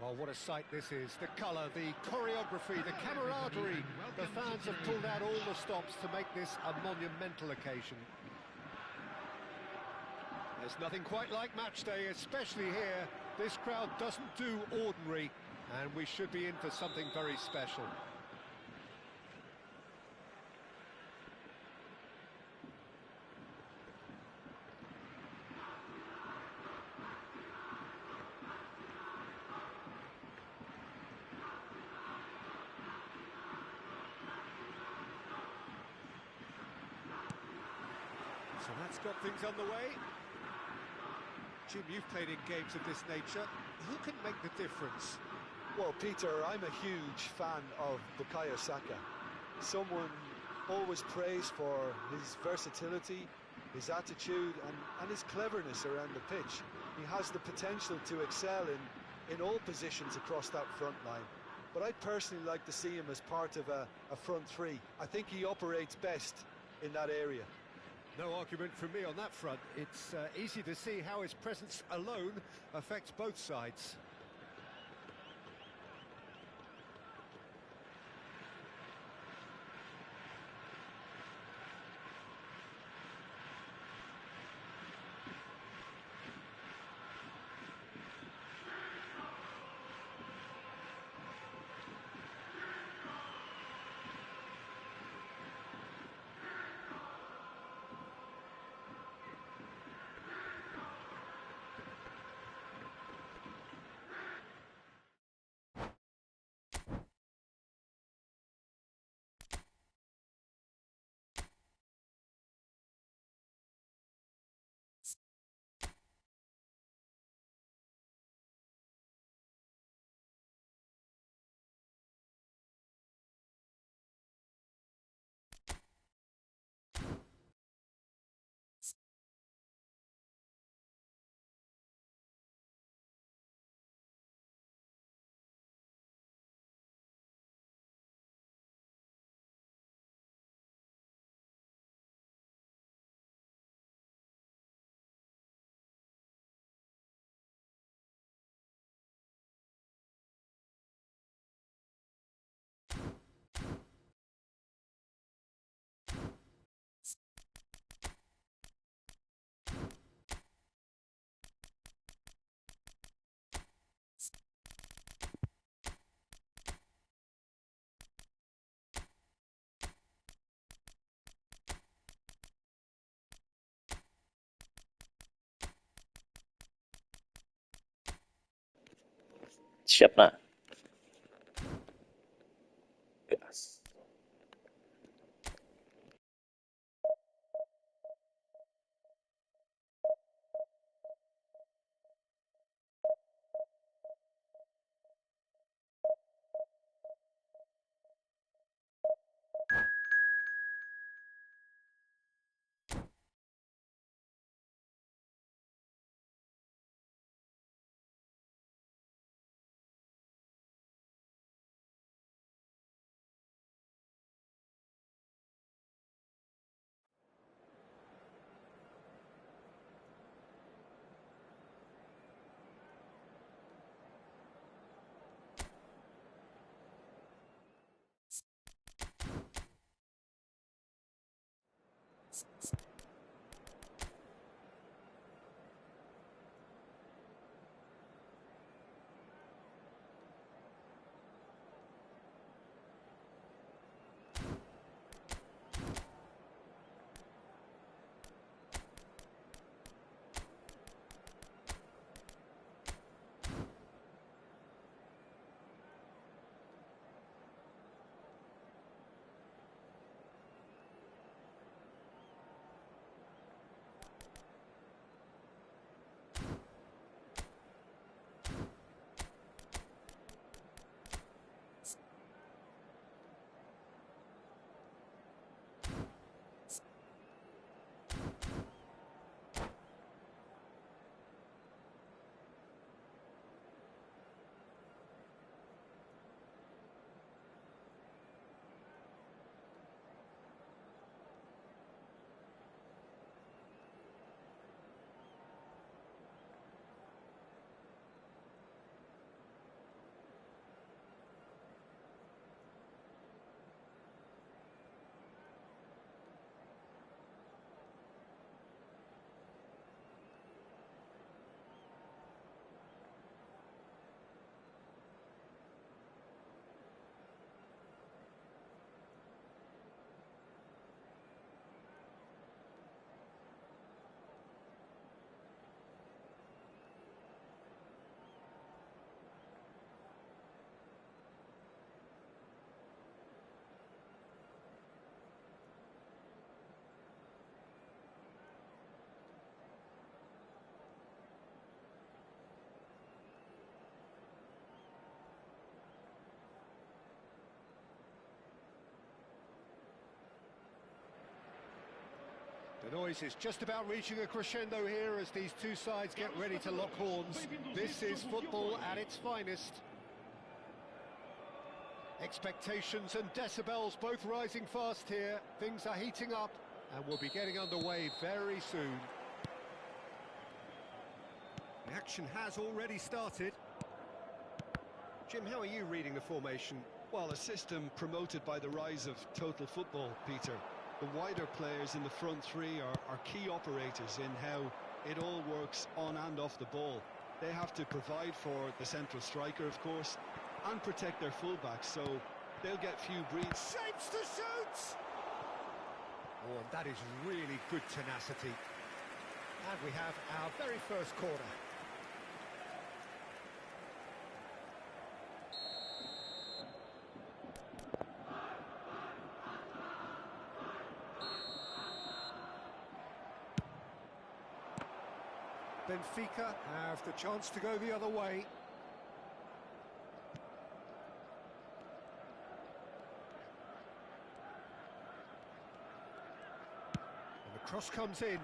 Oh, what a sight this is. The colour, the choreography, the camaraderie. The fans have pulled out all the stops to make this a monumental occasion. There's nothing quite like match day, especially here. This crowd doesn't do ordinary, and we should be in for something very special. So that's got things underway. Jim, you've played in games of this nature. Who can make the difference? Well, Peter, I'm a huge fan of Bukayo Saka. Someone always praised for his versatility, his attitude and his cleverness around the pitch. He has the potential to excel in all positions across that front line. But I'd personally like to see him as part of a front three. I think he operates best in that area. No argument from me on that front. It's easy to see how his presence alone affects both sides. Siap na. Gas. The noise is just about reaching a crescendo here as these two sides get ready to lock horns. This is football at its finest. Expectations and decibels both rising fast here. Things are heating up and we'll be getting underway very soon. The action has already started. Jim, how are you reading the formation? Well, a system promoted by the rise of total football, Peter. The wider players in the front three are key operators in how it all works on and off the ball. They have to provide for the central striker, of course, and protect their fullbacks, so they'll get few breaths. Shapes to shoot! Oh, and that is really good tenacity. And we have our very first corner. Benfica have the chance to go the other way. And the cross comes in.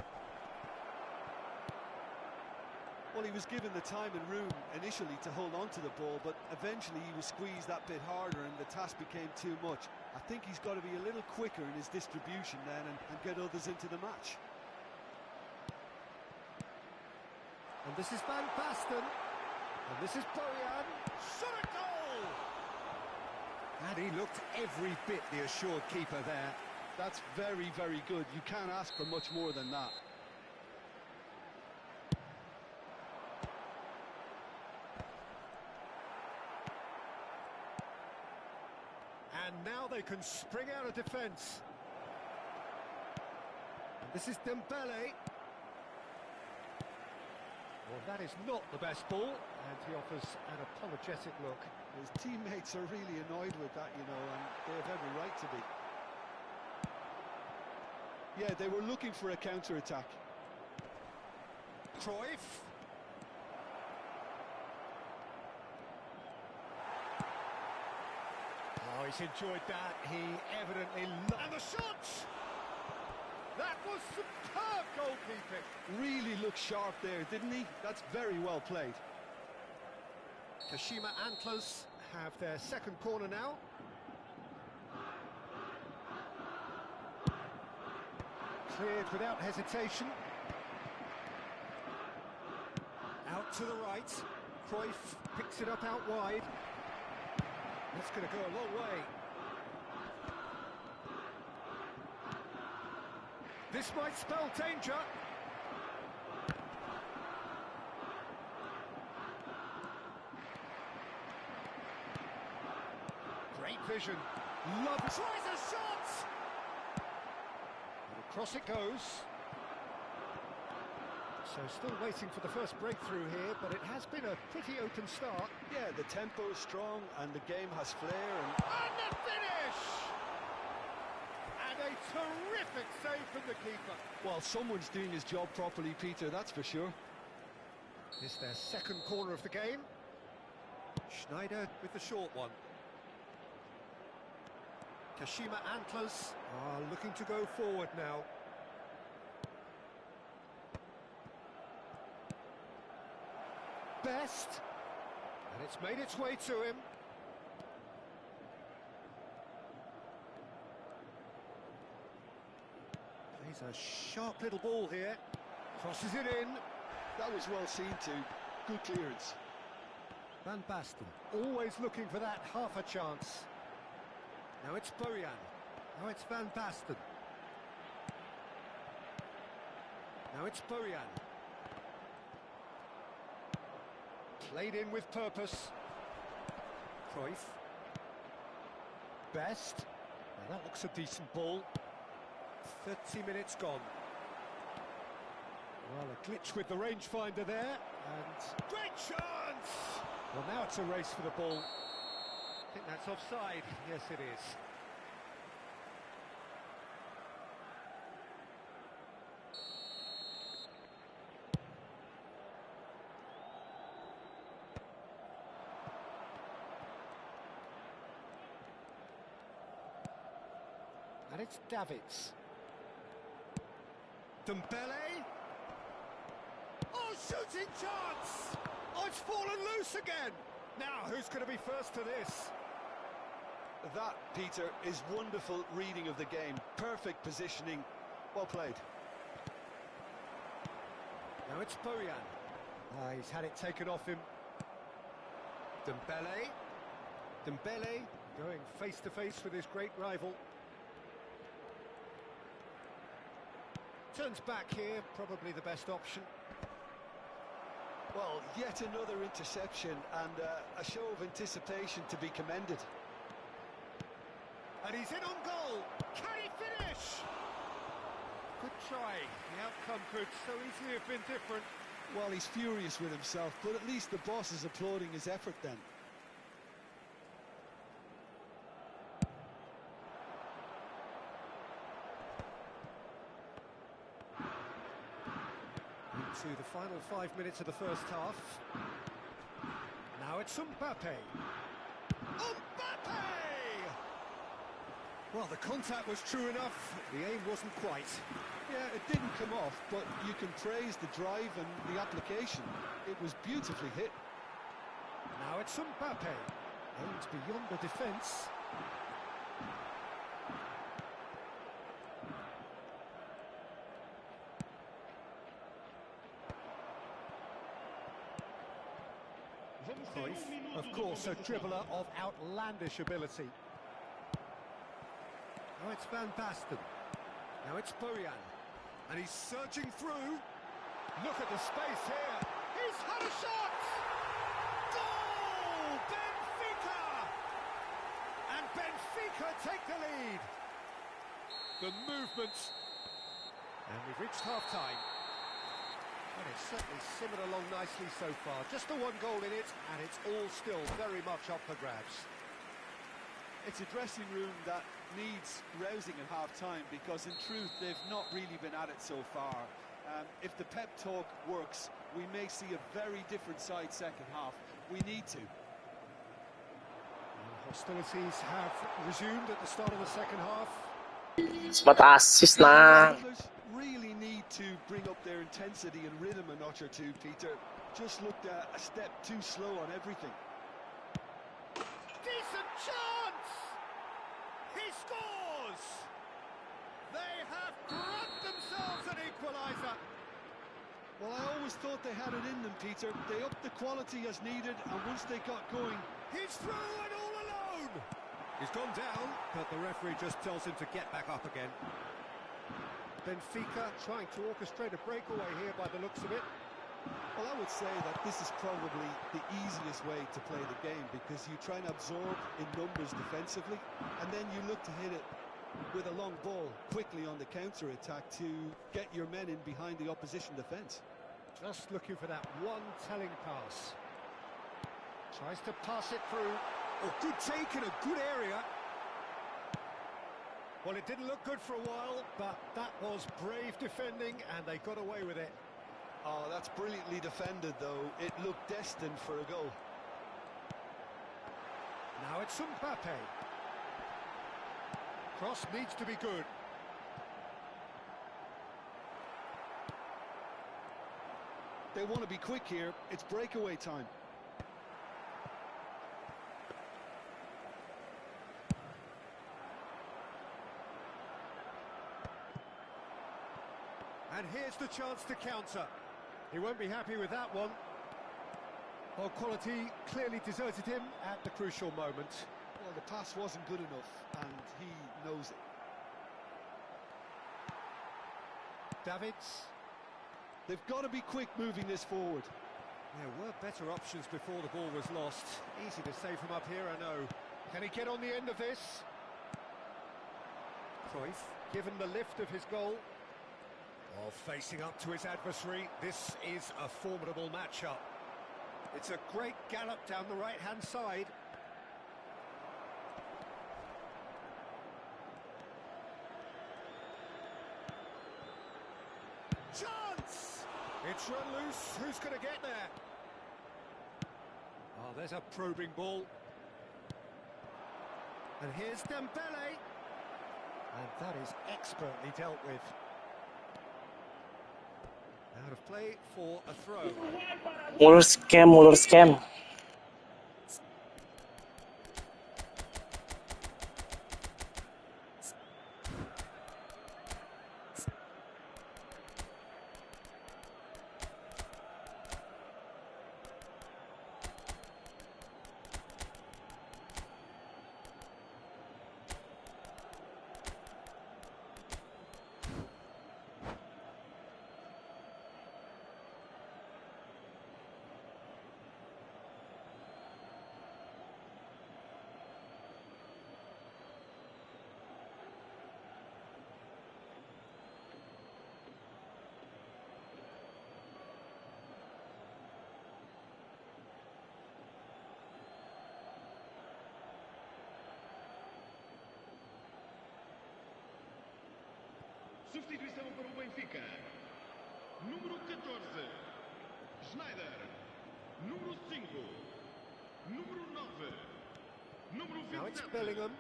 Well, he was given the time and room initially to hold on to the ball, but eventually he was squeezed that bit harder and the task became too much. I think he's got to be a little quicker in his distribution then and get others into the match. And this is Van Basten. And this is Bojan. Shot a goal! And he looked every bit the assured keeper there. That's very, very good. You can't ask for much more than that. And now they can spring out of defence. This is Dembele. Well, that is not the best ball, and he offers an apologetic look. His teammates are really annoyed with that, you know, and they have every right to be. Yeah, they were looking for a counter-attack. Cruyff. Oh, he's enjoyed that. He evidently loved... And the shot! That was superb goalkeeping. Really looked sharp there, didn't he? That's very well played. Kashima Antlers have their second corner now. Cleared without hesitation. Out to the right. Cruyff picks it up out wide. That's going to go a long way. This might spell danger. Great vision. Love tries a shot. And across it goes. So still waiting for the first breakthrough here, but it has been a pretty open start. Yeah, the tempo is strong and the game has flair. And the finish! And a terrific save from the keeper. Well, someone's doing his job properly, Peter, that's for sure. This is their second corner of the game. Schneider with the short one. Kashima Antlers are looking to go forward now. Best. And it's made its way to him. Plays a sharp little ball here. Crosses it in. That was well seen too. Good clearance. Van Basten, always looking for that half a chance. Now it's Bojan. Now it's Van Basten. Now it's Bojan. Played in with purpose. Cruyff. Best. Now that looks a decent ball. 30 minutes gone. Well, a glitch with the rangefinder there, and great chance! Well, now it's a race for the ball. I think that's offside. Yes, it is. And it's Davids. Dembele. Oh, shooting chance! Oh, it's fallen loose again. Now, who's going to be first to this? That, Peter, is wonderful reading of the game. Perfect positioning. Well played. Now it's Bojan. He's had it taken off him. Dembele. Dembele going face-to-face with his great rival. Turns back here, probably the best option. Well, yet another interception and a show of anticipation to be commended. And he's in on goal. Can he finish? Good try. The outcome could so easily have been different. Well, he's furious with himself, but at least the boss is applauding his effort then. Into the final 5 minutes of the first half. Now it's Mbappe. Mbappe! Well, the contact was true enough. The aim wasn't quite. Yeah, it didn't come off, but you can praise the drive and the application. It was beautifully hit. Now it's Mbappe. Aims beyond the defence. Cruyff, of course, a dribbler of outlandish ability. Now it's Van Basten. Now it's Bojan. And he's surging through. Look at the space here. He's had a shot! Goal! Benfica! And Benfica take the lead. The movement. And we've reached half-time. And it's certainly simmered along nicely so far. Just the one goal in it, and it's all still very much up for grabs. It's a dressing room that needs rousing at half-time because, in truth, they've not really been at it so far. If the pep talk works, we may see a very different side second half. We need to. Hostilities have resumed at the start of the second half. Mataas na. Really need to bring up their intensity and rhythm a notch or two, Peter. Just looked a step too slow on everything. Decent chance! He scores! They have grabbed themselves an equaliser. Well, I always thought they had it in them, Peter. They upped the quality as needed, and once they got going... He's through and all alone! He's gone down, but the referee just tells him to get back up again. Benfica trying to orchestrate a breakaway here by the looks of it. Well, I would say that this is probably the easiest way to play the game because you try and absorb in numbers defensively and then you look to hit it with a long ball quickly on the counter-attack to get your men in behind the opposition defence. Just looking for that one telling pass. Tries to pass it through. Oh, good take in a good area. Well, it didn't look good for a while, but that was brave defending, and they got away with it. Oh, that's brilliantly defended, though. It looked destined for a goal. Now it's Mbappe. Cross needs to be good. They want to be quick here. It's breakaway time. And here's the chance to counter. He won't be happy with that one. Well, quality clearly deserted him at the crucial moment. Well, the pass wasn't good enough, and he knows it. Davids. They've got to be quick moving this forward. There were better options before the ball was lost. Easy to say from up here, I know. Can he get on the end of this? Cruyff, given the lift of his goal. While facing up to his adversary, this is a formidable matchup. It's a great gallop down the right-hand side. Chance! It's run loose. Who's going to get there? Oh, there's a probing ball. And here's Dembele. And that is expertly dealt with. Out of play for a throw. Muller scam, Muller scam. Substituição para o Benfica. Número 14, Schneider. Número 5, número 9, número 27. Now it's Bellingham.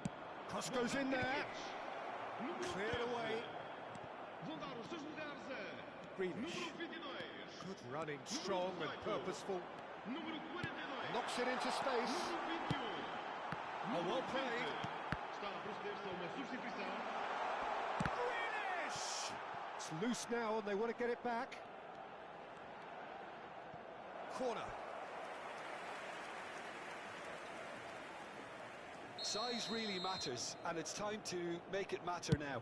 Cross goes in there. Cleared away. Vão dar os seus lugares a Grealish. número 22. Good running, strong and purposeful. Número 42. Knocks it into space. Número 21. Oh, well played. Está a proceder-se a uma substituição. Grealish! It's loose now and they want to get it back. Corner. Size really matters, and it's time to make it matter now.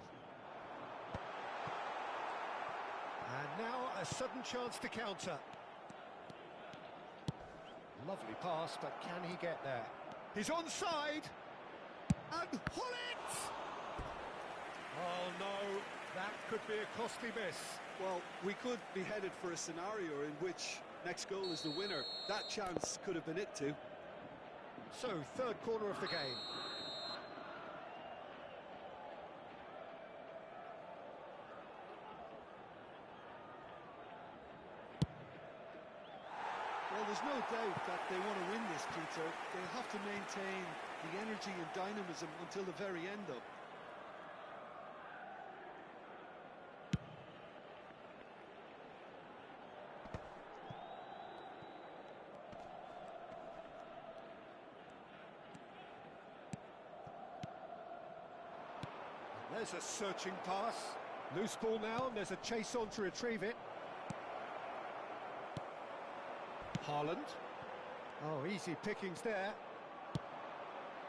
And now a sudden chance to counter. Lovely pass, but can he get there? He's onside. And Hullet! Oh no, that could be a costly miss. Well, we could be headed for a scenario in which next goal is the winner. That chance could have been it too. So, third corner of the game. Well, there's no doubt that they want to win this, Peter. They'll have to maintain the energy and dynamism until the very end, though. There's a searching pass. Loose ball now, and there's a chase on to retrieve it. Haaland. Oh, easy pickings there.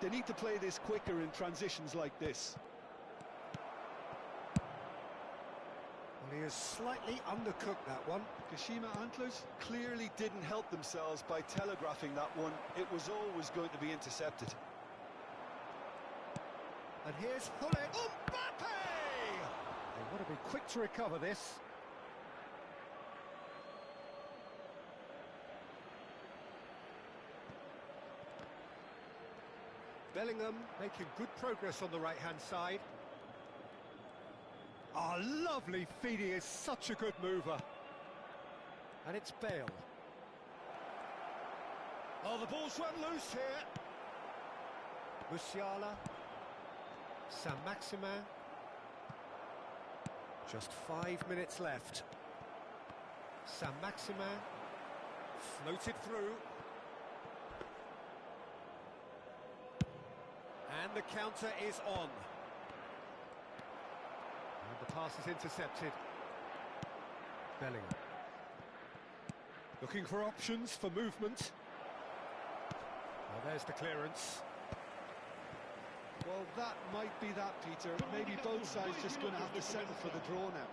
They need to play this quicker in transitions like this. Well, he has slightly undercooked that one. Kashima Antlers? Clearly didn't help themselves by telegraphing that one. It was always going to be intercepted. And here's Hullet. Mbappe! They want to be quick to recover this. Bellingham making good progress on the right-hand side. Oh, lovely feed. He is such a good mover. And it's Bale. Oh, the ball's run loose here. Musiala. Saint-Maximin. Just 5 minutes left. Saint-Maximin floated through. And the counter is on. And the pass is intercepted. Bellingham. Looking for options for movement. Well, there's the clearance. Well, that might be that, Peter. Maybe both sides just going to have to settle for the draw now.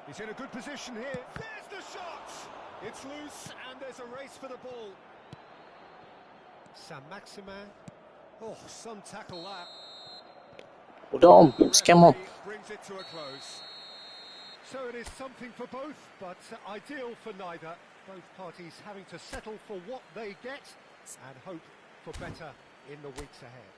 He's in a good position here. There's the shot! It's loose, and there's a race for the ball. Saint-Maximin. Oh, some tackle that. Udah om, The scam om. referee brings it to a close. So it is something for both, but ideal for neither. Both parties having to settle for what they get and hope for better in the weeks ahead.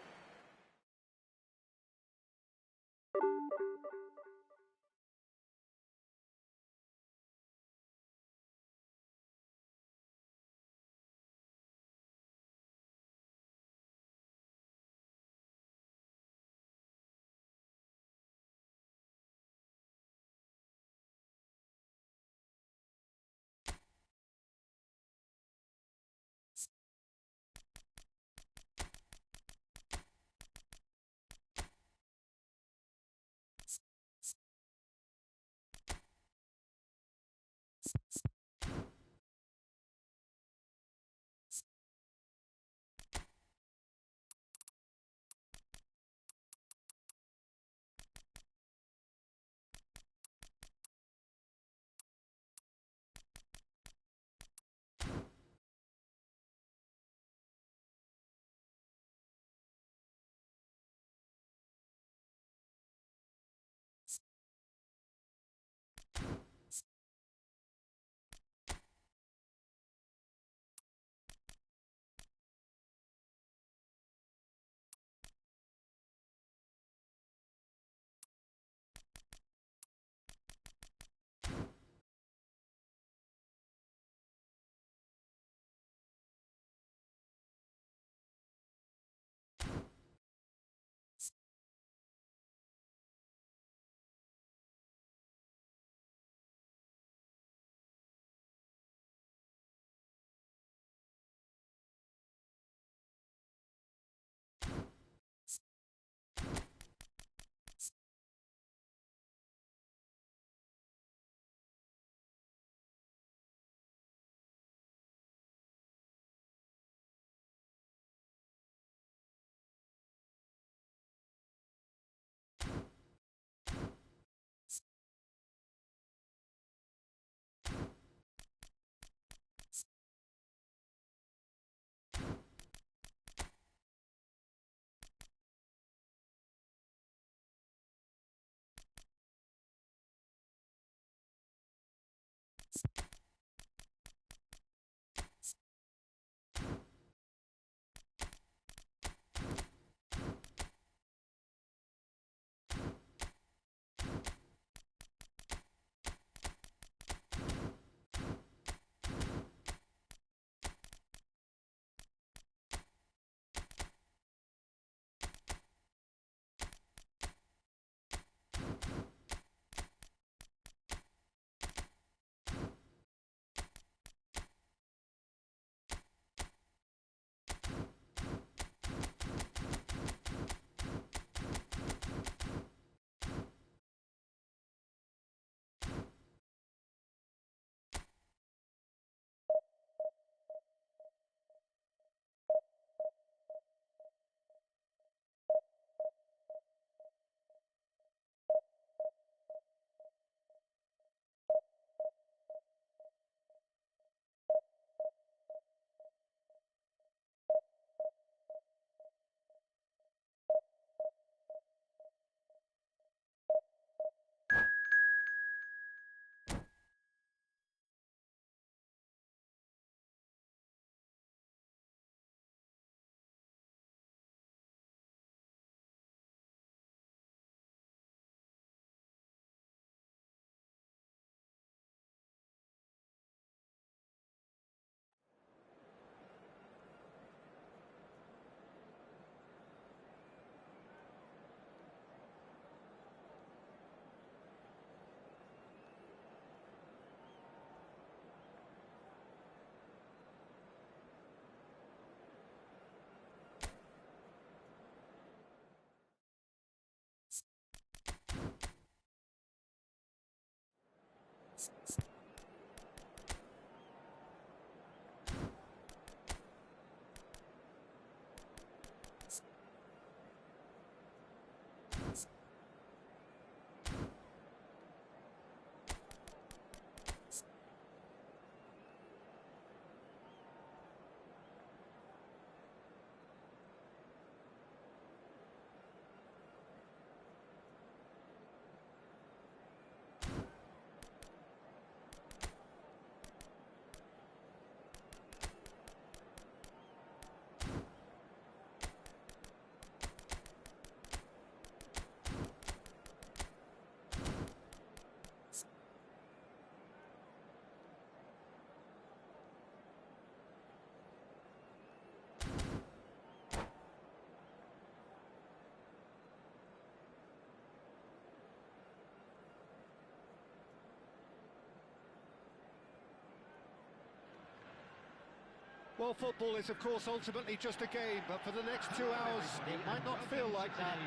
Well, football is, of course, ultimately just a game, but for the next 2 hours, it might not feel like that.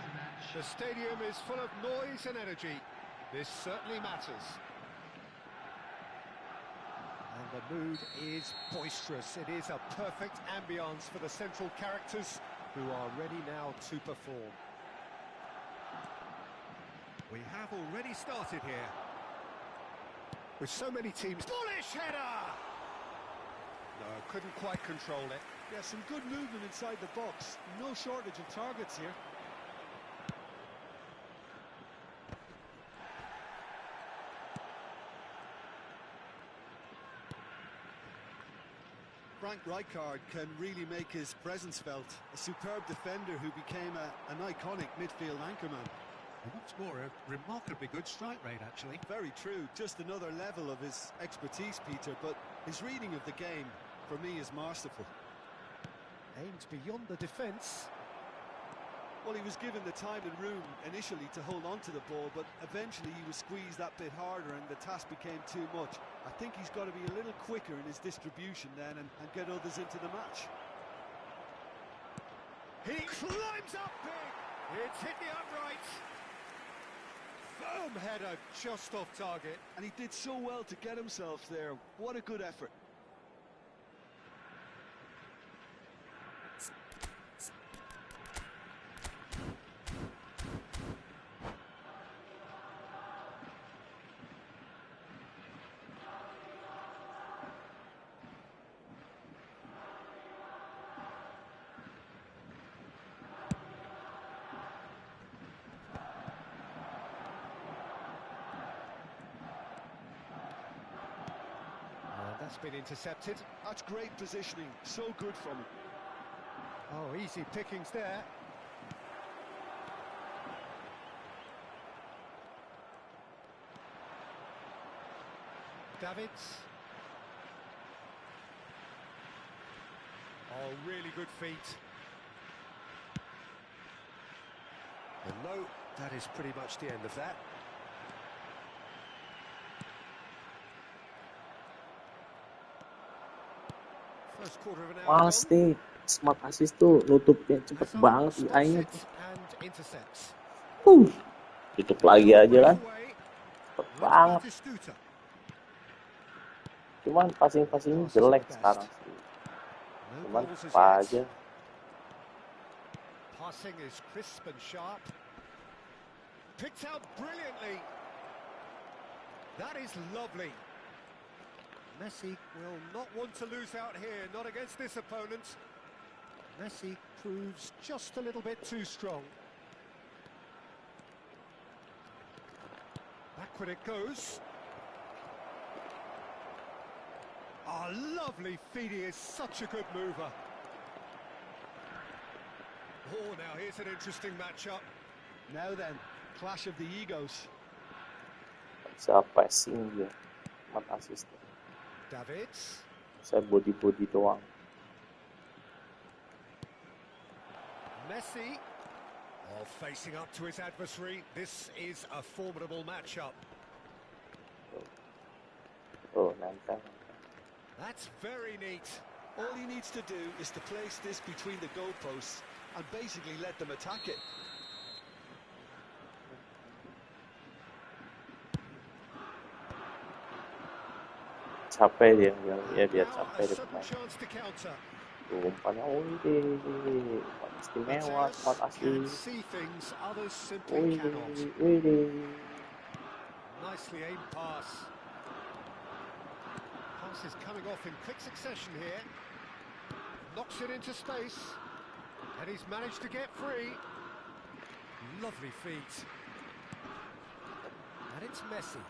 The stadium is full of noise and energy. This certainly matters. The mood is boisterous. It is a perfect ambience for the central characters who are ready now to perform. We have already started here. With so many teams... Bullish header! No, couldn't quite control it. Yeah, some good movement inside the box. No shortage of targets here. Frank Rijkaard can really make his presence felt. A superb defender who became an iconic midfield anchorman. And what's more, a remarkably good strike rate, actually. Very true. Just another level of his expertise, Peter, but his reading of the game, for me, is masterful. Aimed beyond the defence. Well, he was given the time and room initially to hold on to the ball, but eventually he was squeezed that bit harder and the task became too much. I think he's got to be a little quicker in his distribution then and get others into the match. He climbs up big. It's hit the upright. Firm header just off target. And he did so well to get himself there. What a good effort. That's been intercepted. That's great positioning. So good from him. Oh, easy pickings there. Davids. Oh, really good feet. And no, that is pretty much the end of that. First quarter of an hour. Males nih, smart assist tuh nutupnya cepet banget AI-nya tuh. Tutup lagi aja kan. Cepet banget. Cuman passing-passing jelek sekarang sih. Cuman apa aja. Passing is crisp and sharp. Picked out brilliantly. That is lovely. Messi will not want to lose out here, not against this opponent. Messi proves just a little bit too strong. Backward it goes. Oh, lovely feed. He is such a good mover. Oh, now here's an interesting matchup. Now then, clash of the egos. Bisa passing dia, smart assist. Davids. Saya body doang. Messi. Oh, facing up to his adversary. This is a formidable matchup. Oh, nantang. That's very neat. All he needs to do is to place this between the goalposts and basically let them attack it. Capek dia capek dia pemain. Umpannya umpan istimewa, smart assist. Nicely aimed pass. Pass is coming off in quick succession here. Knocks it into space. And he's managed to get free. Lovely feet. And it's Messi.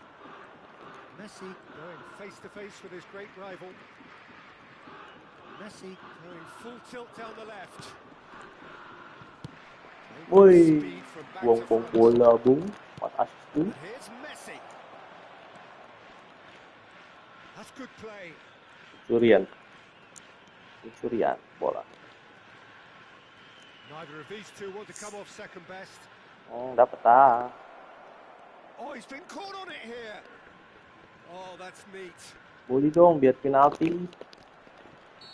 Messi going face-to-face with his great rival. Messi going full tilt down the left. Woi, buang-buang bola, Bung. Smart assist tuh. Here's Messi. That's good play. Pencurian bola. Neither of these two want to come off second best. Dapat ah. Oh, he's been caught on it here. Oh, that's neat. Boleh dong biar penalti.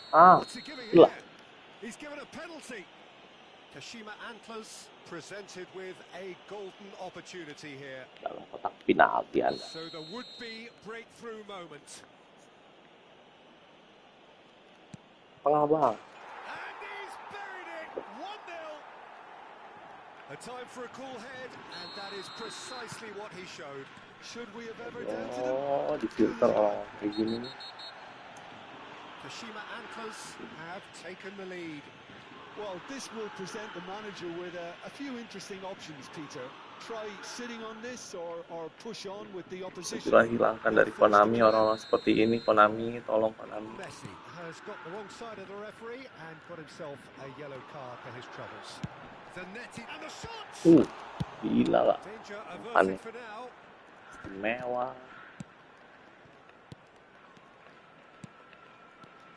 What's he giving here? He's given a penalty. Kashima Antlers presented with a golden opportunity here. Dalam kotak penalti Anda. So the would-be breakthrough moment. Tengah bang. And he's buried it. 1-0. A time for a cool head, and that is precisely what he showed. Should we have ever doubted him? Oh, difilter orang kayak gini. Kashima Antlers have taken the lead. Well, this will present the manager with a few interesting options, Peter. Try sitting on this or push on with the opposition. Segera hilangkan dari Konami orang-orang seperti ini. Konami, tolong Konami. Messi has got the wrong side of the referee and got himself a yellow card for his troubles. Zanetti and the shots. Gila lah. Danger Aneh. averted for now. Mewah.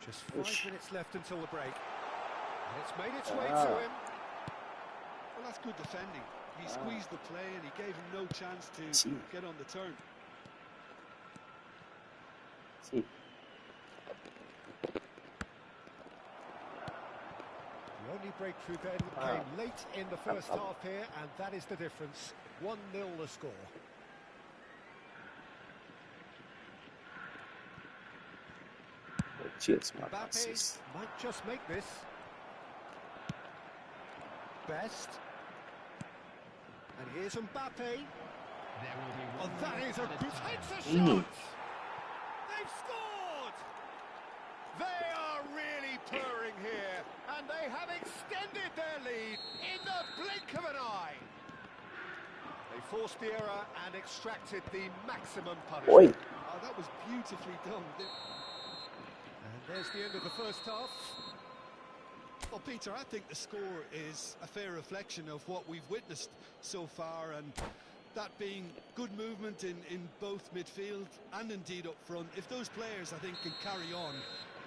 Just 5 minutes left until the break. And it's made its way to him. Well, that's good defending. He squeezed the play and he gave him no chance to get on the turn. The only breakthrough then came late in the first half here, and that is the difference. 1-0 the score. Mbappe might just make this. Best. And here's Mbappe. Oh, that is a good shot. They've scored. They are really purring here, and they have extended their lead in the blink of an eye. They forced the error and extracted the maximum punishment. Oh, that was beautifully done. And there's the end of the first half. Well, Peter, I think the score is a fair reflection of what we've witnessed so far, and that being good movement in both midfield and indeed up front. If those players, I think, can carry on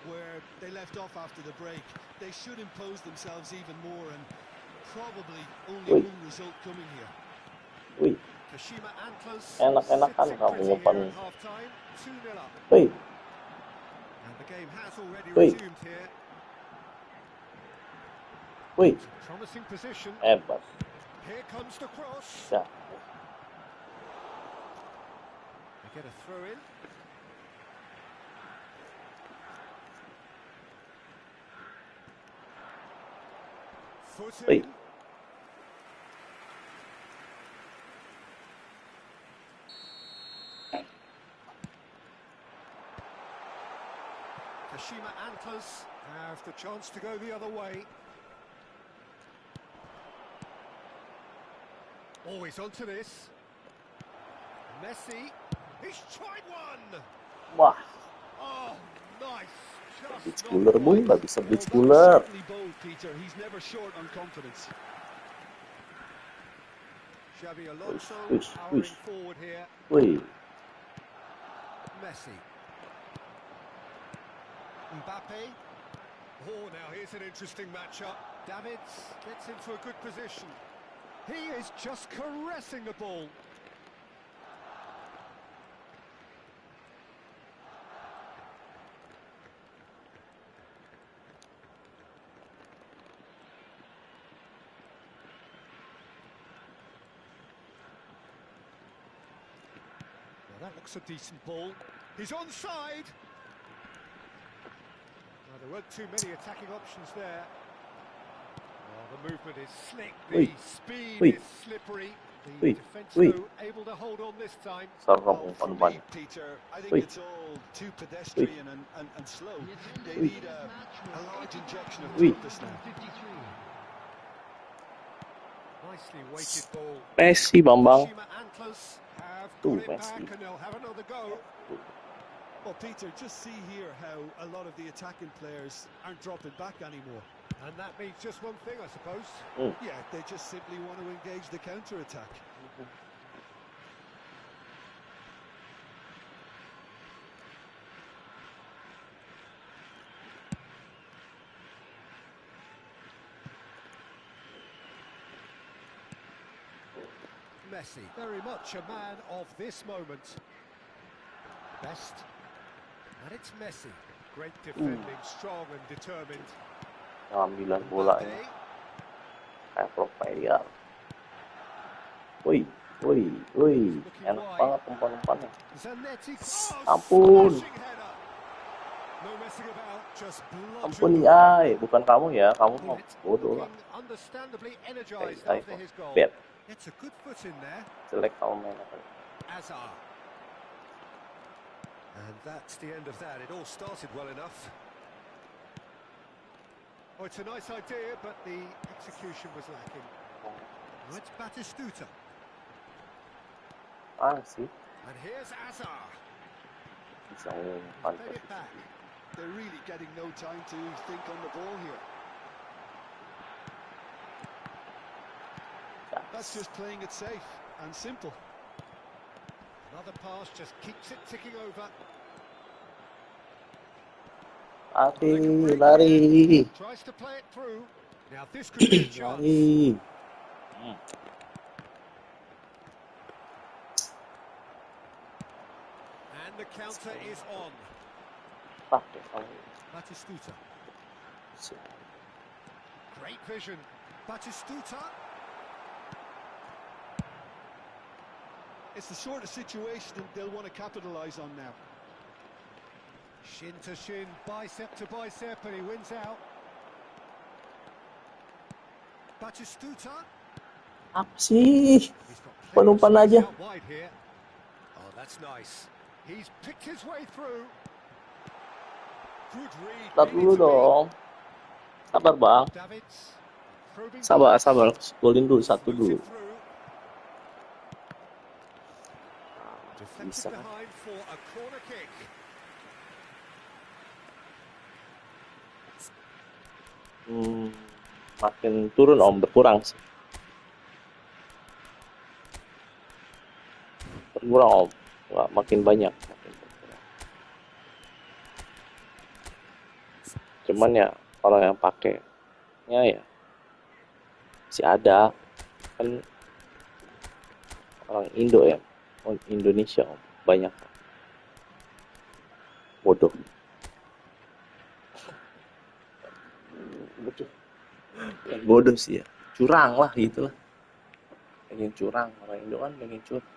where they left off after the break, they should impose themselves even more, and probably only one result coming here. Kashima Antlers Enak-enakan kamu umpan. half-time, 2-0 up. And the game has already resumed here. Promising position. Hebat. Here comes the cross. Ya. They get a throw in. Foot in. Kashima Antlers have the chance to go the other way. Always onto this. Messi. He's tried one. Wah. Oh, nice. Beach cooler bung, nggak bisa beach cooler. Peter, he's never short on confidence. Xabi Alonso powering forward here. Messi. Mbappe. Oh, now here's an interesting matchup. Davids gets into a good position. He is just caressing the ball. Well, that looks a decent ball. He's onside. Well, there weren't too many attacking options there. The movement is slick, the speed is slippery. The defence, though, able to hold on this time. Well, for me, Peter, I think it's all too pedestrian and slow. They need a large injection of toughness now. Nicely weighted ball. Messi, Bambang. Messi. And they'll have another go. Well, Peter, just see here how a lot of the attacking players aren't dropping back anymore. And that means just one thing, I suppose. Yeah, they just simply want to engage the counter-attack. Messi, very much a man of this moment. Best. And it's Messi. Great defending, strong and determined. Pengambilan bolanya kayak profile. Wih, enak banget umpan-umpannya. Ampun. No messing about, just Ampuni bludgeon. ay, bukan kamu ya, kamu mah bodoh lah. Looking understandably Ay, energized ay after kok, his goal. biar It's a good foot in there. jelek kamu main apa. Azar. And that's the end of that. It all started well enough. Oh, it's a nice idea, but the execution was lacking. Oh, it's Batistuta. Ah sih, And here's Azar. bisa He's ngumpan. played it back. They're really getting no time to think on the ball here. That's just playing it safe and simple. Another pass just keeps it ticking over. Lari. Tries to play it through. Now this could be a chance. Lari. And the counter is on. Pakai kamu. Batistuta. Great vision. Batistuta. It's the sort of situation they'll want to capitalise on now. Shin to shin, bicep to bicep, and he wins out. Batistuta. Apa sih? He's got Penumpan plenty aja. of space out wide here. Oh, that's nice. He's picked his way through. Good read. Start dulu dong. Sabar bang. Davids. Probing Sabar, pass. sabar. Golin dulu, satu Moves dulu. it through. Deflected Bisa kan? behind for a corner kick. Makin turun om, berkurang sih. Berkurang om, nggak makin banyak. Makin berkurang. Cuman ya orang yang pakainya ya masih ada kan, orang Indo ya, orang Indonesia om, banyak. Bodoh. Bodoh sih ya, curang lah gitulah, pengen curang, orang Indo kan pengen curang.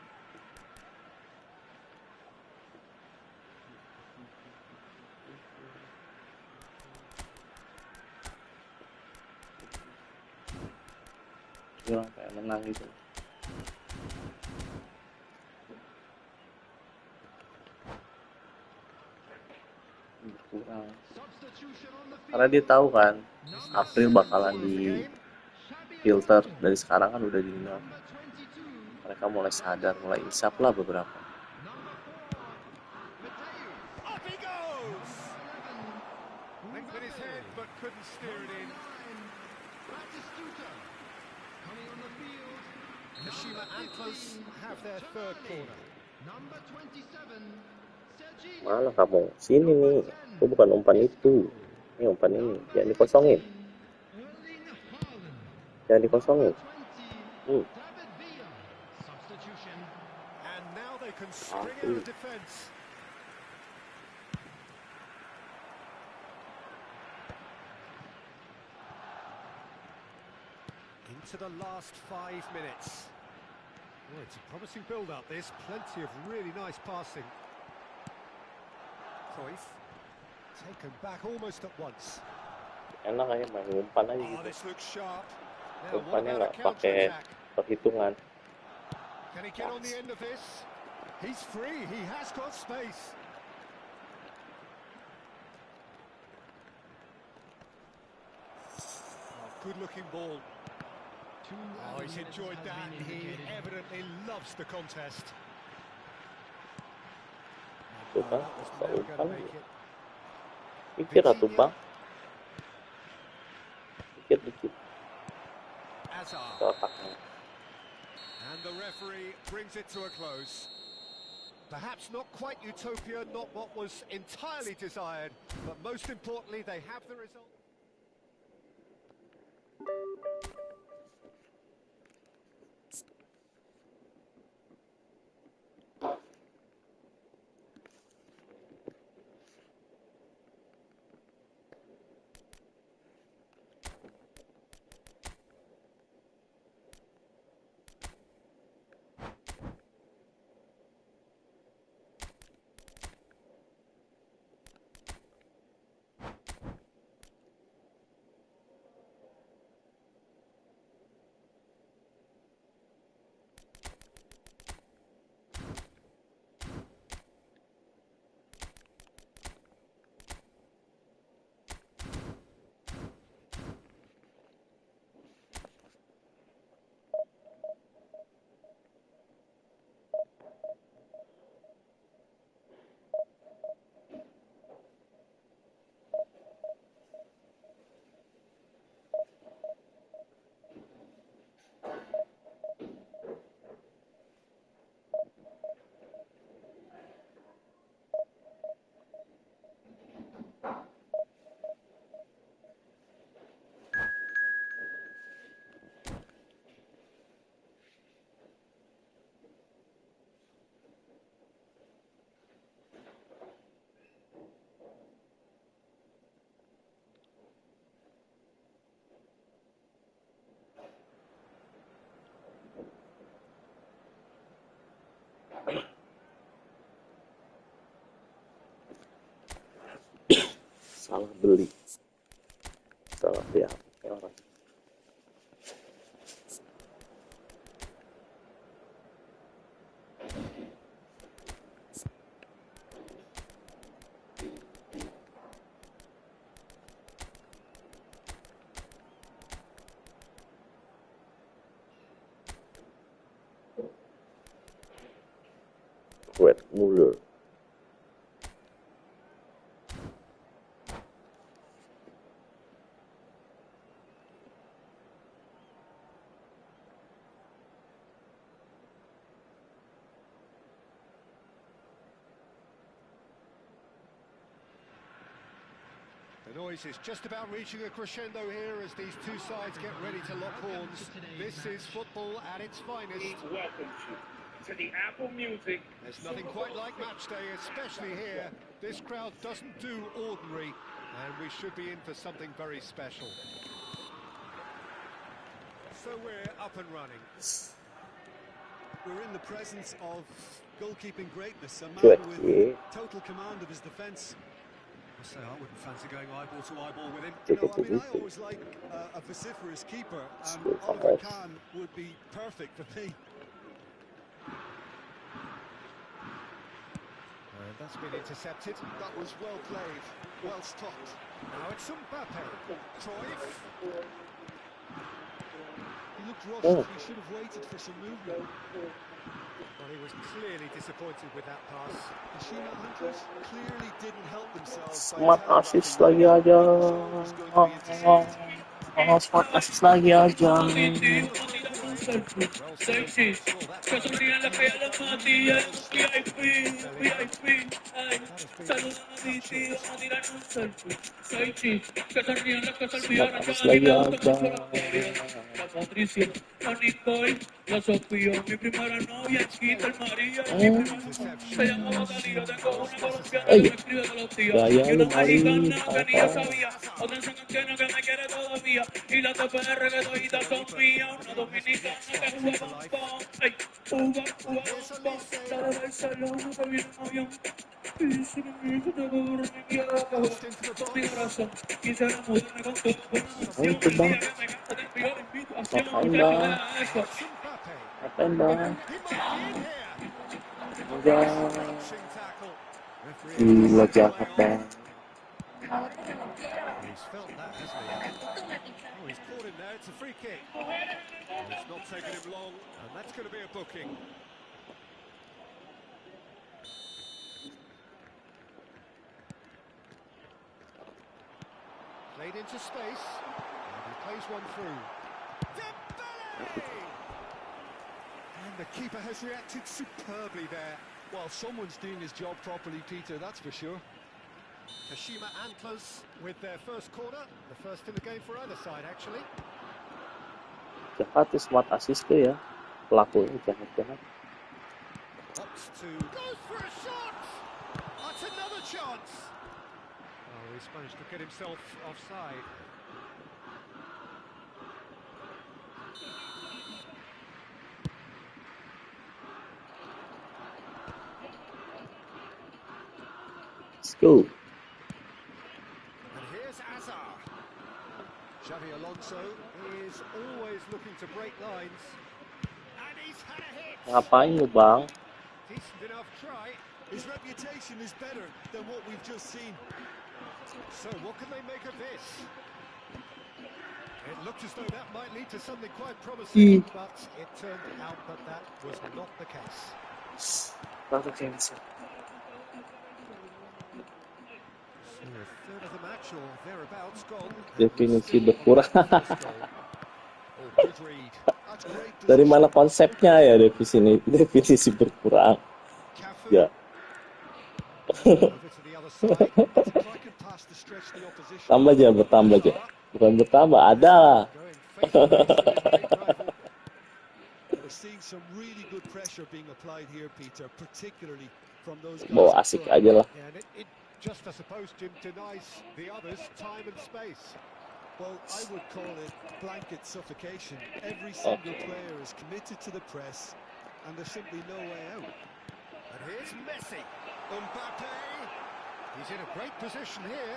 Curang kayak menang gitu. Berkurang karena dia tahu kan April bakalan di filter, dari sekarang kan udah di mereka mulai sadar, mulai insaf lah beberapa. Up he goes! Went with his head but couldn't steer it in. Kashima Antlers have their third corner. Mana kamu? Sini nih, itu bukan umpan itu, ini umpan ini, jangan dikosongin, jangan dikosongin. And now they can string out a defence. Into the last 5 minutes. Well, it's a promising build-up, this. Plenty of really nice passing. Cruyff. Taken back almost at once. Enak aja main umpan aja Oh, gitu. this looks sharp. Now, what Umpannya about a nggak pakai counter-attack? perhitungan. Can he get on the end of this? He's free. He has got space. Oh, good-looking ball. Oh, he's enjoyed that. He evidently loves the contest. Tuh kan, That was bisa never umpan. going to make it. Pikir atuh bang, pikir dikit Azar. ke otaknya. And the referee brings it to a close. Perhaps not quite utopia, not what was entirely desired, but most importantly, they have the result. dibeli salah pihaknya orang. Muller. The noise is just about reaching a crescendo here as these two sides get ready to lock horns. This is football at its finest. Welcome to the Apple Music. There's nothing quite like match day, especially here. This crowd doesn't do ordinary, and we should be in for something very special. So we're up and running. We're in the presence of goalkeeping greatness, a man Cuek, with total command of his defence. I say I wouldn't fancy going eyeball to eyeball with him. No, I mean, I always like a vociferous keeper, and Oliver Kahn would be perfect for me. And that's been intercepted. That was well played, well stopped. Now it's Mbappe. Cruyff. He looked rushed, he should have waited for some movement. Well, he was clearly disappointed with that pass. The Shima hunters clearly didn't help themselves. Smart assist lagi aja. Smart assist lagi aja. Gaya lu kali. Y la TPR que todita son mías, una dominicana que juega bombón, ey, juega bombón, la de Barcelona que viene en avión, y dice que mi hijo te va a dormir con mi corazón, quisiera mudarme con tu buena emoción, el día que me canta te envío la invitación, muchacho, deja eso. Ngapain bang? Enggak. Gila jahat bang. He's felt that, hasn't he? Oh, he's caught him there. It's a free kick. It's not taken him long, and that's going to be a booking. Played into space, and he plays one through. Dembele! And the keeper has reacted superbly there. Well, someone's doing his job properly, Peter, that's for sure. Kashima Antlers with their first corner, the first in the game for either side, actually. Jahat smart assist tuh ya. Pelakunya jahat-jahat. Opts to goes for a shot. That's another chance. Oh, he's managed to get himself offside. Let's go. And here's Azar. Xavi Alonso is always looking to break lines. And he's had a hit. Ngapain lu bang? Decent enough try. His reputation is better than what we've just seen. So what can they make of this? It looked as though that might lead to something quite promising, but it turned out that that was not the case. Baru cancel. So a third of the match or thereabouts gone. Definisi berkurang. Oh, good read. Dari mana konsepnya ya definisi berkurang? Ya. Tambah aja, bertambah aja. Bukan bertambah, ada. Bawa asik aja lah. Just, I suppose, Jim denies the others time and space. Well, I would call it blanket suffocation. Every single player is committed to the press, and there's simply no way out. And here's Messi. Mbappe. He's in a great position here.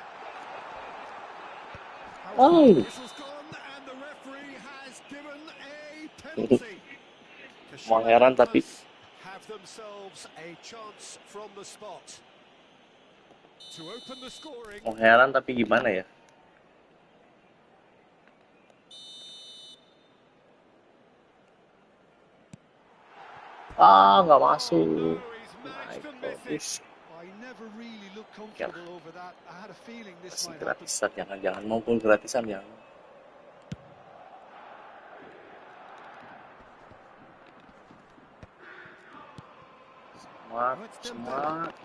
Oh, Whistle's gone and the referee has given a penalty. mau Kashima heran tapi Antlers have themselves a chance from the spot to open the scoring. gimana ya? Nggak masuk. No, he's My managed to miss it. goodness. I never really looked Ya, comfortable over that. I had a feeling this masih might happen. gratisan, jangan mau gol gratisan ya. Semangat.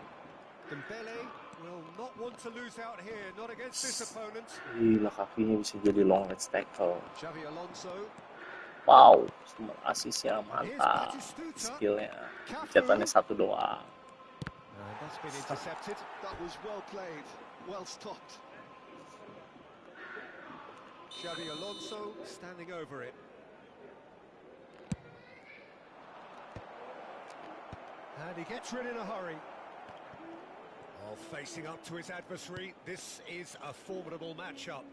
Dembele will not want to lose out here, not against this opponent. Gila, kakinya bisa jadi long range tackle. Xavi Alonso. Wow, semua asisnya Here's mantap. Batistuta. Skillnya, Cafu. cetannya 1 doang. And that's been intercepted. That was well played, well stopped. Xavi Alonso standing over it. And he gets rid in a hurry. While facing up to his adversary, this is a formidable matchup.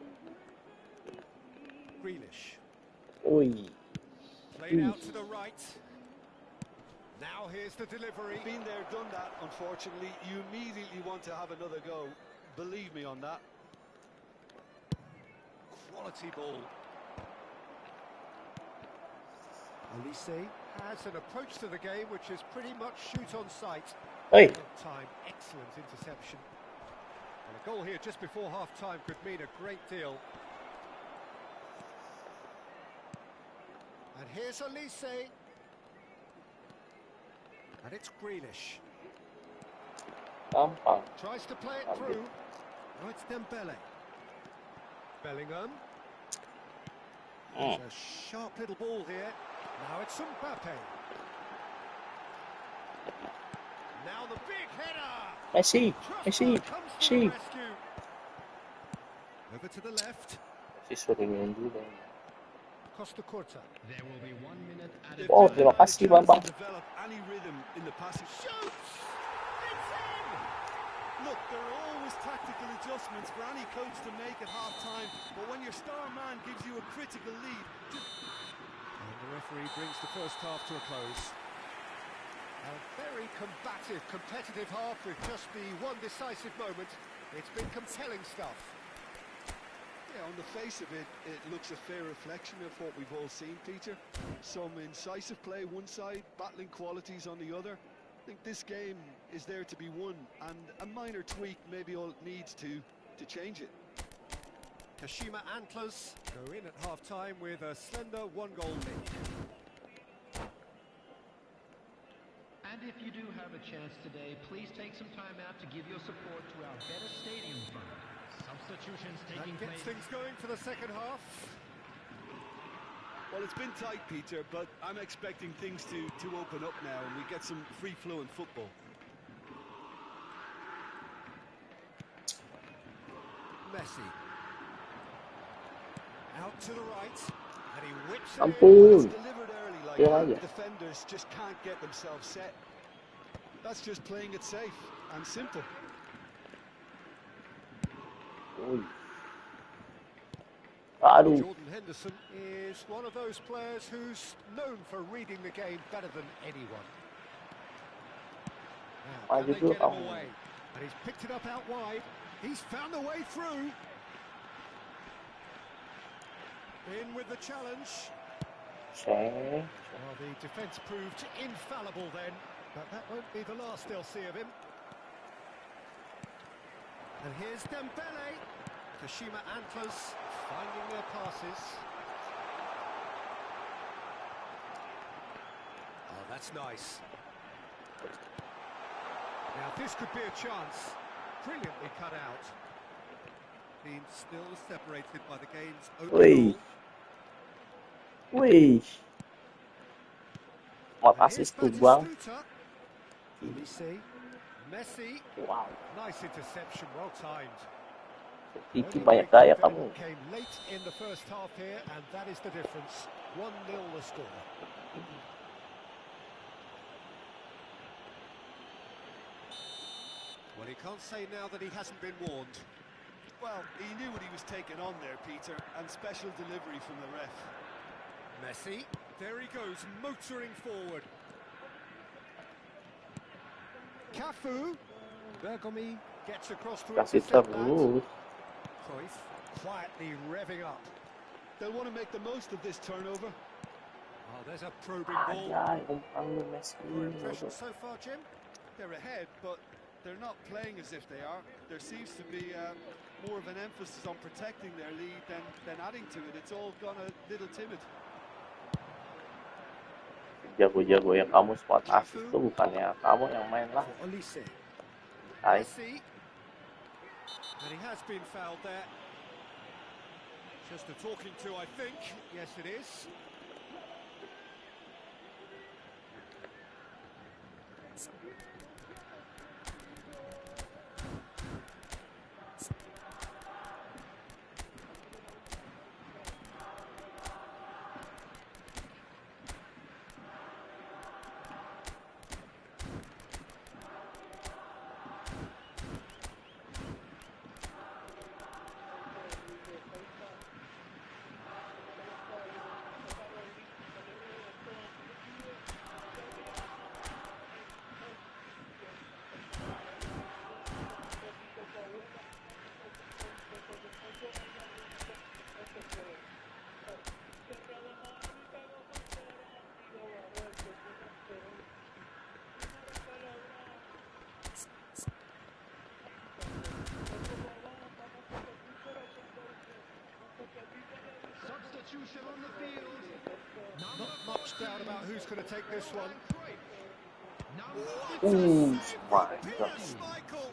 Grealish. Ui. Played out to the right. Now here's the delivery. Been there, done that, unfortunately. You immediately want to have another go. Believe me on that. Quality ball. Olise has an approach to the game which is pretty much shoot on sight. Hey. Time, excellent interception. And a goal here just before half-time could mean a great deal. And here's Olise. And it's Grealish. Gampang. Tries to play it through. Now it's Dembele. Bellingham. There's a sharp little ball here. Now it's Mbappe. Now the big header. Messi. Comes to the rescue. Over to the left. Suruhin dulu. Costa Curta. There will be 1 minute They've added. Oh, given terima him a kasih, chance Bambang. to develop any rhythm in the passing. Shoots! It's in! Look, there are always tactical adjustments for any coach to make at half-time, but when your star man gives you a critical lead... And the referee brings the first half to a close. A very combative, competitive half with just the one decisive moment. It's been compelling stuff. Yeah, on the face of it, it looks a fair reflection of what we've all seen, Peter. Some incisive play one side, battling qualities on the other. I think this game is there to be won, and a minor tweak maybe all it needs to change it. Kashima Antlers go in at half-time with a slender one-goal lead. And if you do have a chance today, please take some time out to give your support to our Better Stadium Fund. Substitutions That taking gets place. things going for the second half. Well, it's been tight, Peter, but I'm expecting things to open up now and we get some free-flowing football. Messi. Out to the right. And he whips it Ampun. It's delivered early like Yeah, that. yeah. Defenders just can't get themselves set. That's just playing it safe and simple. Ui. Aduh. Jordan Henderson is one of those players who's known for reading the game better than anyone. Now, can they get him away? And he's picked it up out wide. He's found a way through. In with the challenge. Okay. Well, the defence proved infallible then, but that won't be the last they'll see of him. And here's Dembele. Kashima Antlers finding their passes. Oh, that's nice. Now this could be a chance. Brilliantly cut out. Team still separated by the game's own Wih. goal. Wih. Makasih tuh, Bang. Olise, Messi. Wow. Nice interception, well timed. Iki banyak gaya kamu. Came late in the first half here, and that is the difference. 1-0 the score. Well, he can't say now that he hasn't been warned. Well, he knew what he was taking on there, Peter, and special delivery from the ref. Messi, there he goes, motoring forward. Cafu, Bergomi gets across to Kasih intercept that. terus. Cruyff quietly revving up. They'll want to make the most of this turnover. Oh, there's a probing ball. Ajay, umpan lu Messi. Your impression so far, Jim? They're ahead, but they're not playing as if they are. There seems to be more of an emphasis on protecting their lead than adding to it. It's all gone a little timid. Jago-jago yang kamu spot asik tuh bukannya kamu yang main lah. Olise. Hai. Messi. And he has been fouled there. Just a talking to, I think. Yes, it is. Substitution on the field. Not much doubt about who's going to take this one. Mantap. Michael.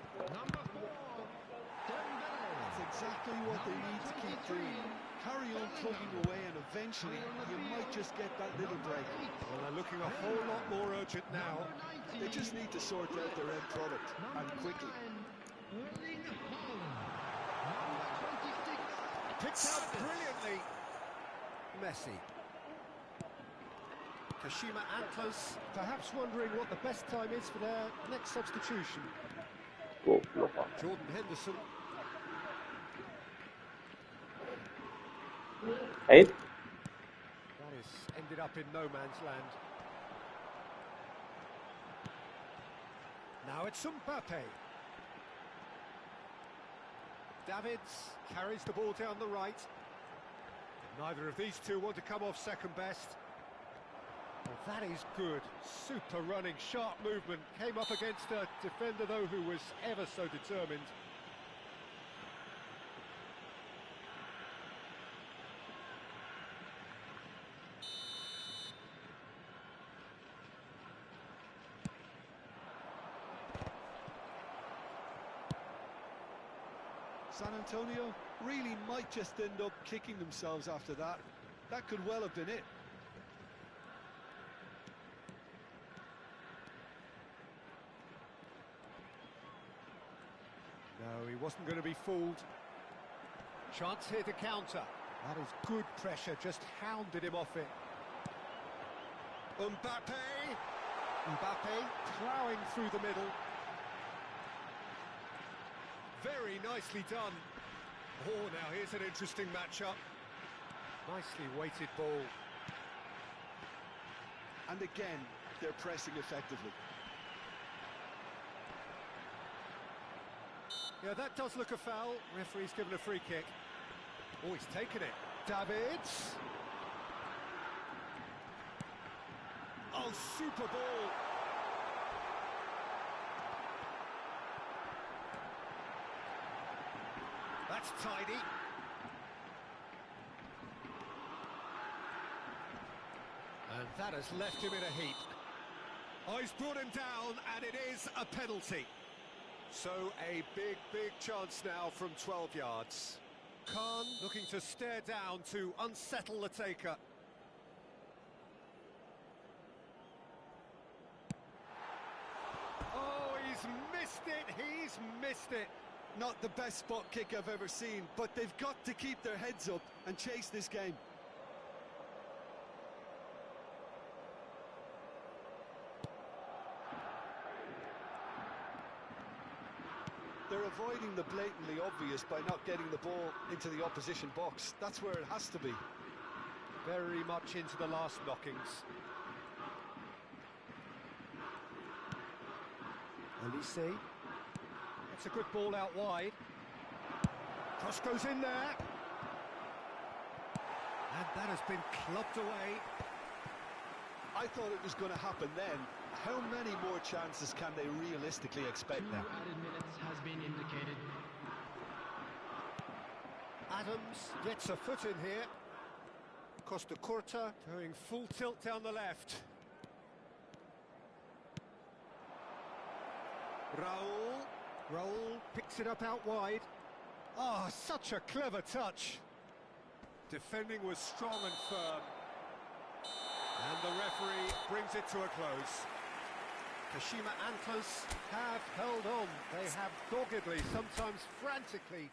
That's exactly what they need to keep doing. Carry on plugging away, and eventually you might just get that little break. Well, they're looking a whole lot more urgent now. They just need to sort out their end product, and quickly. Picked out brilliantly. Messi. Kashima Antlers perhaps wondering what the best time is for their next substitution. Jordan Henderson. Hey. That has ended up in no man's land. Now it's Mbappe. Davids carries the ball down the right. Neither of these two want to come off second best. Well, that is good. Super running, sharp movement. Came up against a defender, though, who was ever so determined. San Antonio really might just end up kicking themselves after that. That could well have been it. No, he wasn't going to be fooled. Chance here to counter. That is good pressure, just hounded him off it. Mbappe! Mbappe ploughing through the middle. Very nicely done. Oh, now here's an interesting matchup. Nicely weighted ball. And again, they're pressing effectively. Yeah, that does look a foul. Referee's given a free kick. Oh, he's taken it. Davids. Oh, super ball. That's tidy. And that has left him in a heap. Oh, he's brought him down, and it is a penalty. So a big, big chance now from 12 yards. Khan looking to stare down to unsettle the taker. Oh, he's missed it, he's missed it. Not the best spot kick I've ever seen, but they've got to keep their heads up and chase this game. They're a avoiding the blatantly obvious by not getting the ball into the opposition box. That's where it has to be. Very much into the last knockings. Elise. That's a good ball out wide. Cross goes in there. And that has been clubbed away. I thought it was going to happen then. How many more chances can they realistically expect now? 2 added minutes has been indicated. Adams gets a foot in here. Costa Curta going full tilt down the left. Raul picks it up out wide. Ah, such a clever touch. Defending was strong and firm. And the referee brings it to a close. Kashima Antlers have held on. They have doggedly, sometimes frantically.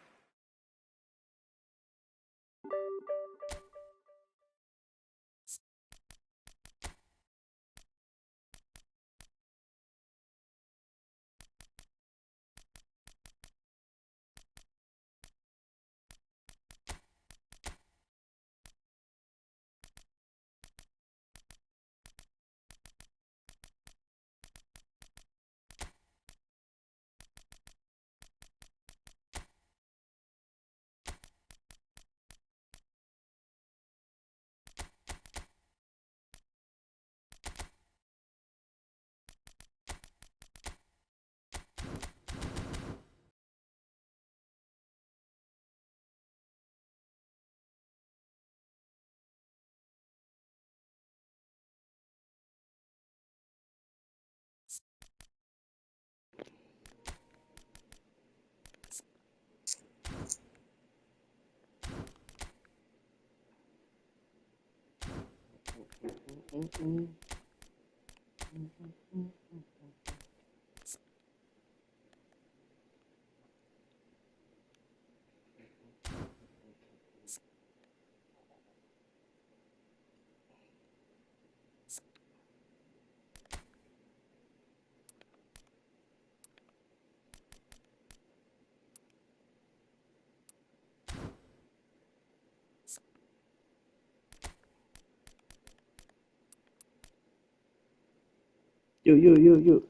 Yuk.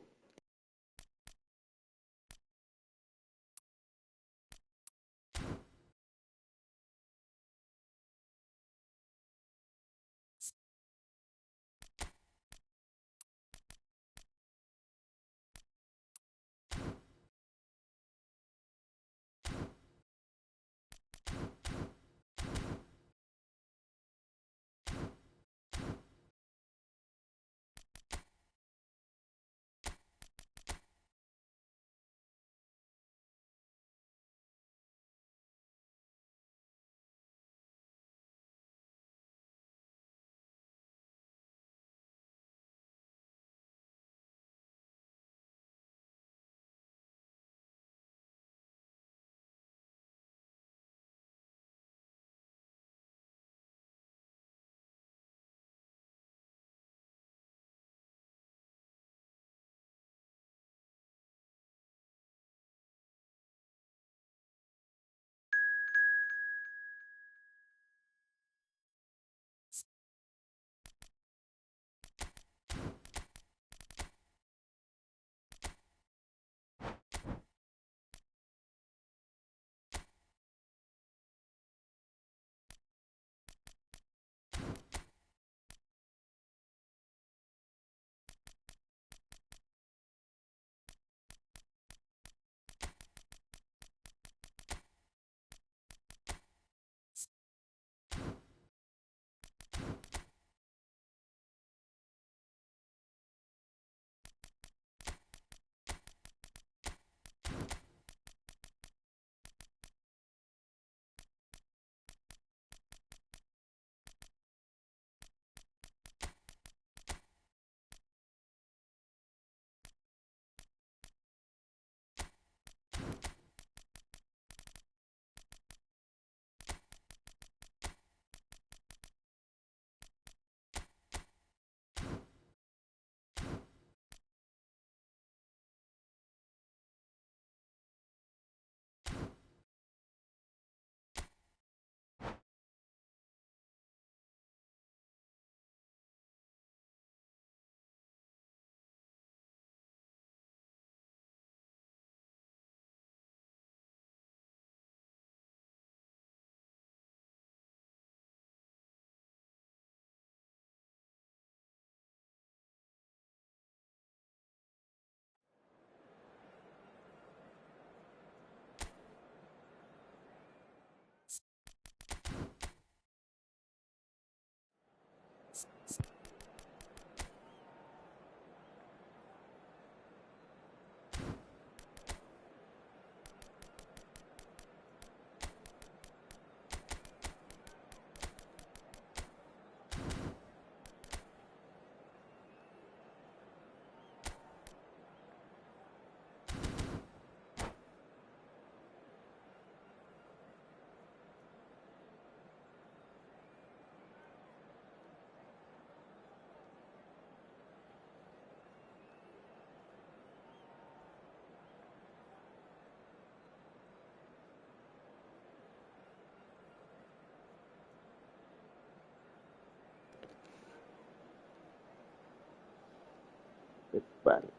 Balik.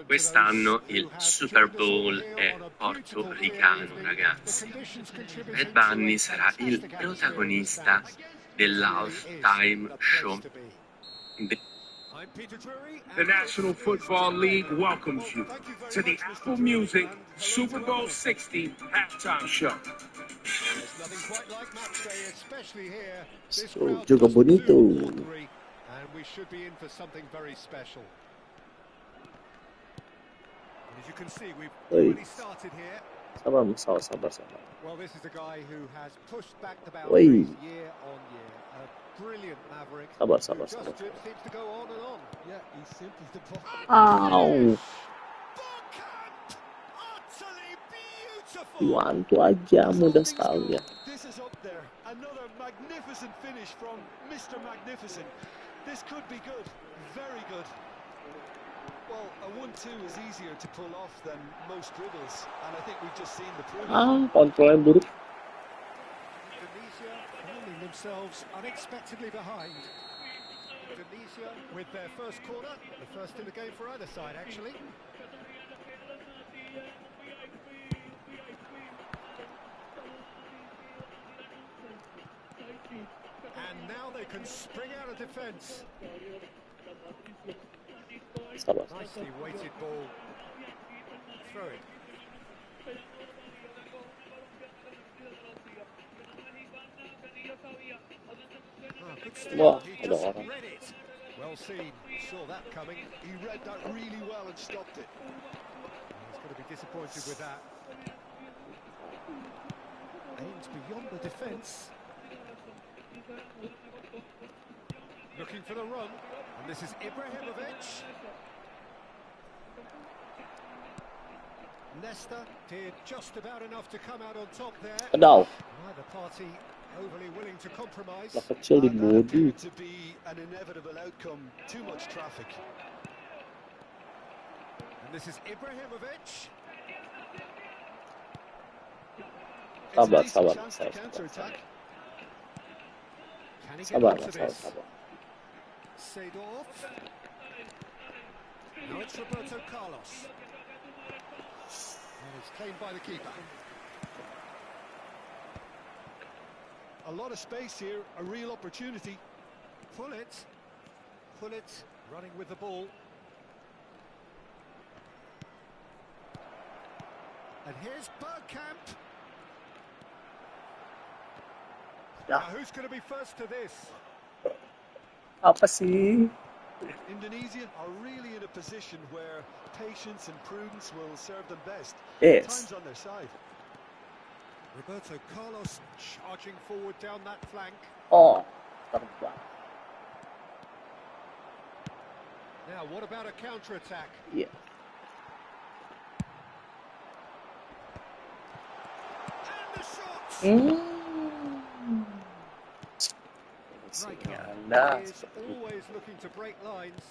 Quest'anno il Super Bowl è portoricano, ragazzi. Bad Bunny sarà il protagonista dell'halftime show. The National Football League welcomes you to the Apple Music Super Bowl 60 halftime show. There's nothing quite like match day, especially here. This So, crowd juga doesn't bonito. do ordinary, and we should be in for something very special. And as you can see, we've already started here. Sabar. Well, this is a guy who has pushed back the Oi. boundaries year on year. A brilliant maverick Sabar. who just seems to go on and on. Yeah, he's simply the ball. Au. Utterly beautiful. Diwantu aja mudah sekali ya. This is up there. Another magnificent finish from Mr. Magnificent. This could be good. Very good. Well, a 1-2 is easier to pull off than most dribbles, and I think we've just seen the proof. Kontrolnya buruk. Indonesia finding themselves unexpectedly behind. Indonesia with their first corner, the first in the game for either side, actually. And now they can spring out of defence. Sabar. Nicely weighted ball. Throw it. Good steal. Wah, He ada just orang. read it. Well seen. Saw that coming. He read that really well and stopped it. He's going to be disappointed with that. Aims beyond the defence. Looking for the run. And this is Ibrahimovic. Nesta did just about enough to come out on top there. Kedau. Neither party overly willing to compromise. Lah kecil di And that body. appeared to be an inevitable outcome. Too much traffic. And this is Ibrahimovic. Sabar. It's a decent chance to counter-attack. Can he get Sabar. onto this? Seedorf. Now it's Roberto Carlos. And it's claimed by the keeper. A lot of space here, a real opportunity. Pullet running with the ball. And here's Bergkamp. Ya. Now who's going to be first to this? Apa sih? Indonesia are really in a position where patience and prudence will serve them best. Yes. Time's on their side. Roberto Carlos charging forward down that flank. Oh, terbang. Now what about a counter-attack? Iya. And the shot! Fungsinya Anda He is seperti itu. always looking to break lines.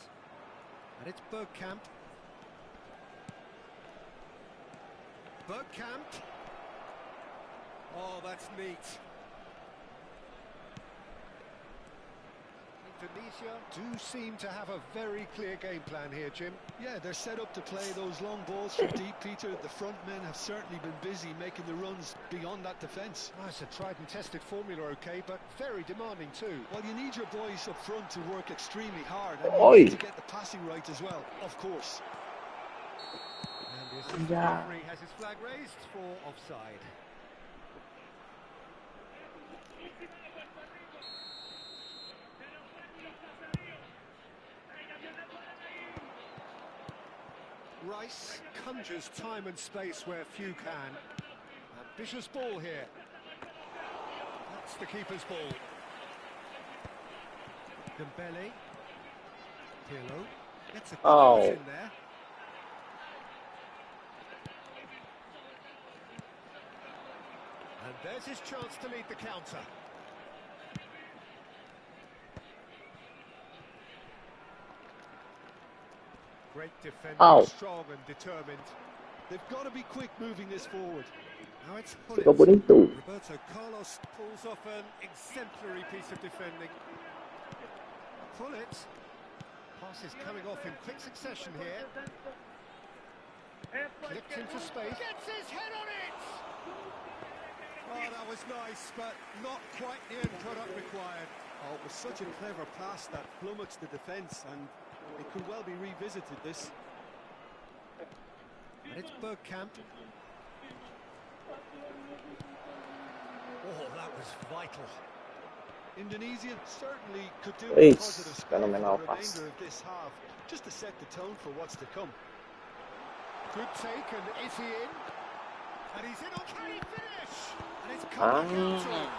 And it's Bergkamp. Bergkamp. Oh, that's neat. Indonesia do seem to have a very clear game plan here, Jim. Yeah, they're set up to play those long balls from deep, Peter. The front men have certainly been busy making the runs beyond that defence. Oh, it's a tried and tested formula, okay, but very demanding too. Well, you need your boys up front to work extremely hard, and Oi. you need to get the passing right as well, of course. And the assistant Yeah. referee has his flag raised for offside. Rice conjures time and space where few can. Ambitious ball here. That's the keeper's ball. Dembele. Pirlo gets a Oh. close in there. And there's his chance to lead the counter. Great defending, Ow. strong and determined. They've got to be quick moving this forward. Now it's Suka Pullet. pun itu. Roberto Carlos pulls off an exemplary piece of defending. Pullet. Passes coming off in quick succession here. Flicked into space. Gets his head on it! Oh, that was nice, but not quite the end product required. Oh, it was such a clever pass that flummoxed the defence, and it could well be revisited, this. And it's Bergkamp. Oh, that was vital. Indonesia certainly could do Eish, a positive spin for the phenomenal remainder pass. of this half, just to set the tone for what's to come. Good take, and is he in? And he's in on, can he finish? And it's coming down to him.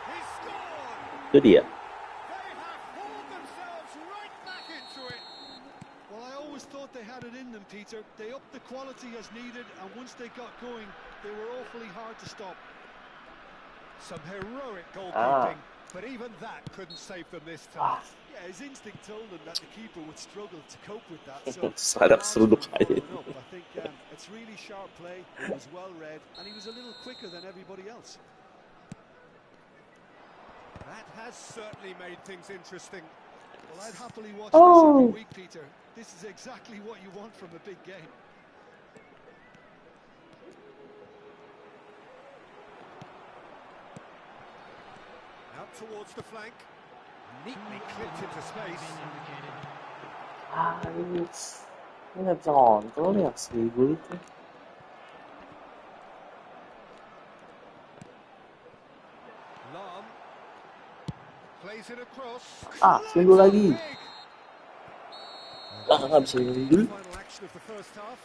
He's scored! Itu dia. They have hauled themselves right back into it. Well, I always thought they had it in them, Peter. They upped the quality as needed, and once they got going, they were awfully hard to stop. Some heroic goalkeeping, but even that couldn't save them this time. Yeah, his instinct told him that the keeper would struggle to cope with that. So Sadar seruduk aja. I think it's really sharp play. It was well read, and he was a little quicker than everybody else. That has certainly made things interesting. Well, I'd happily watch this every week, Peter. This is exactly what you want from a big game. Out towards the flank. Neatly clipped into space. Ini nggak bisa kontrol ya si gol itu. Lam plays it across. Singgul lagi. Nggak bisa singgul. Final action of the first half.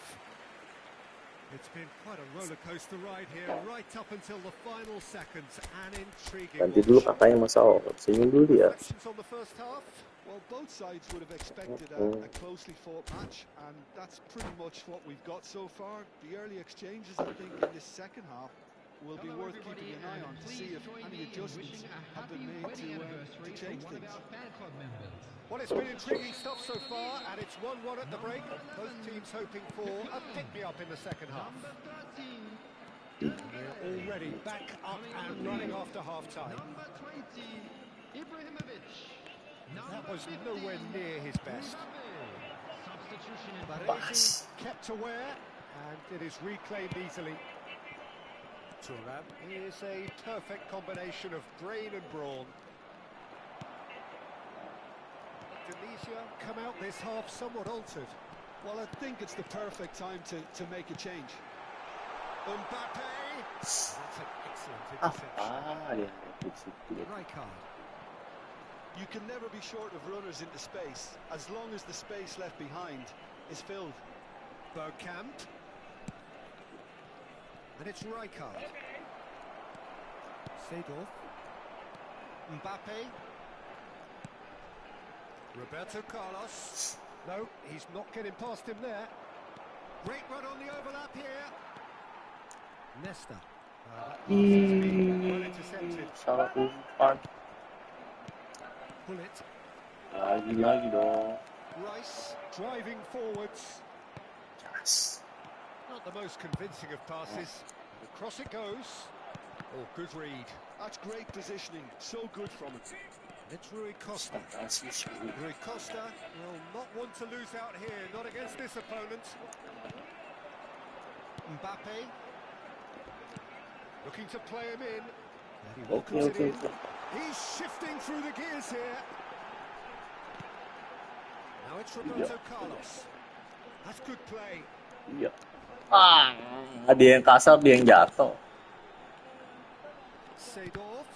It's been quite a roller coaster ride here, right up until the final seconds. An intriguing. Ganti dulu kakaknya masalah. Singgul dulu dia. Reflections on the first half. Well, both sides would have expected a closely fought match, and that's pretty much what we've got so far. The early exchanges, I think, in this second half will be worth keeping an eye on to see if any adjustments have been made to change things. Well, it's been intriguing stuff so far, and it's 1-1 at the break. Both teams hoping for a pick-me-up in the second half. And we're already back up and running after half-time. That was nowhere near his best. But it is kept aware, and it is reclaimed easily. Thuram is a perfect combination of brain and brawn. Indonesia come out this half somewhat altered. Well, I think it's the perfect time to make a change. Mbappe! That's an excellent interception. Rijkaard. You can never be short of runners into space, as long as the space left behind is filled. Bergkamp. And it's Rijkaard. Seedorf. Mbappe. Roberto Carlos. No, he's not getting past him there. Great run on the overlap here. Nesta. Well intercepted. Salah umpan. Pullet. Lagi dong. Rice driving forwards. Yes. Not the most convincing of passes. Across it goes. Oh, good read. That's great positioning. So good from it. It's Rui Costa. Rui Costa will not want to lose out here, not against this opponent. Mbappe. Looking to play him in. And he welcomes it in. He's shifting through the gears here. Now it's Roberto Carlos. That's good play. Iya. Dia yang kasar, dia yang jatuh. Seedorf.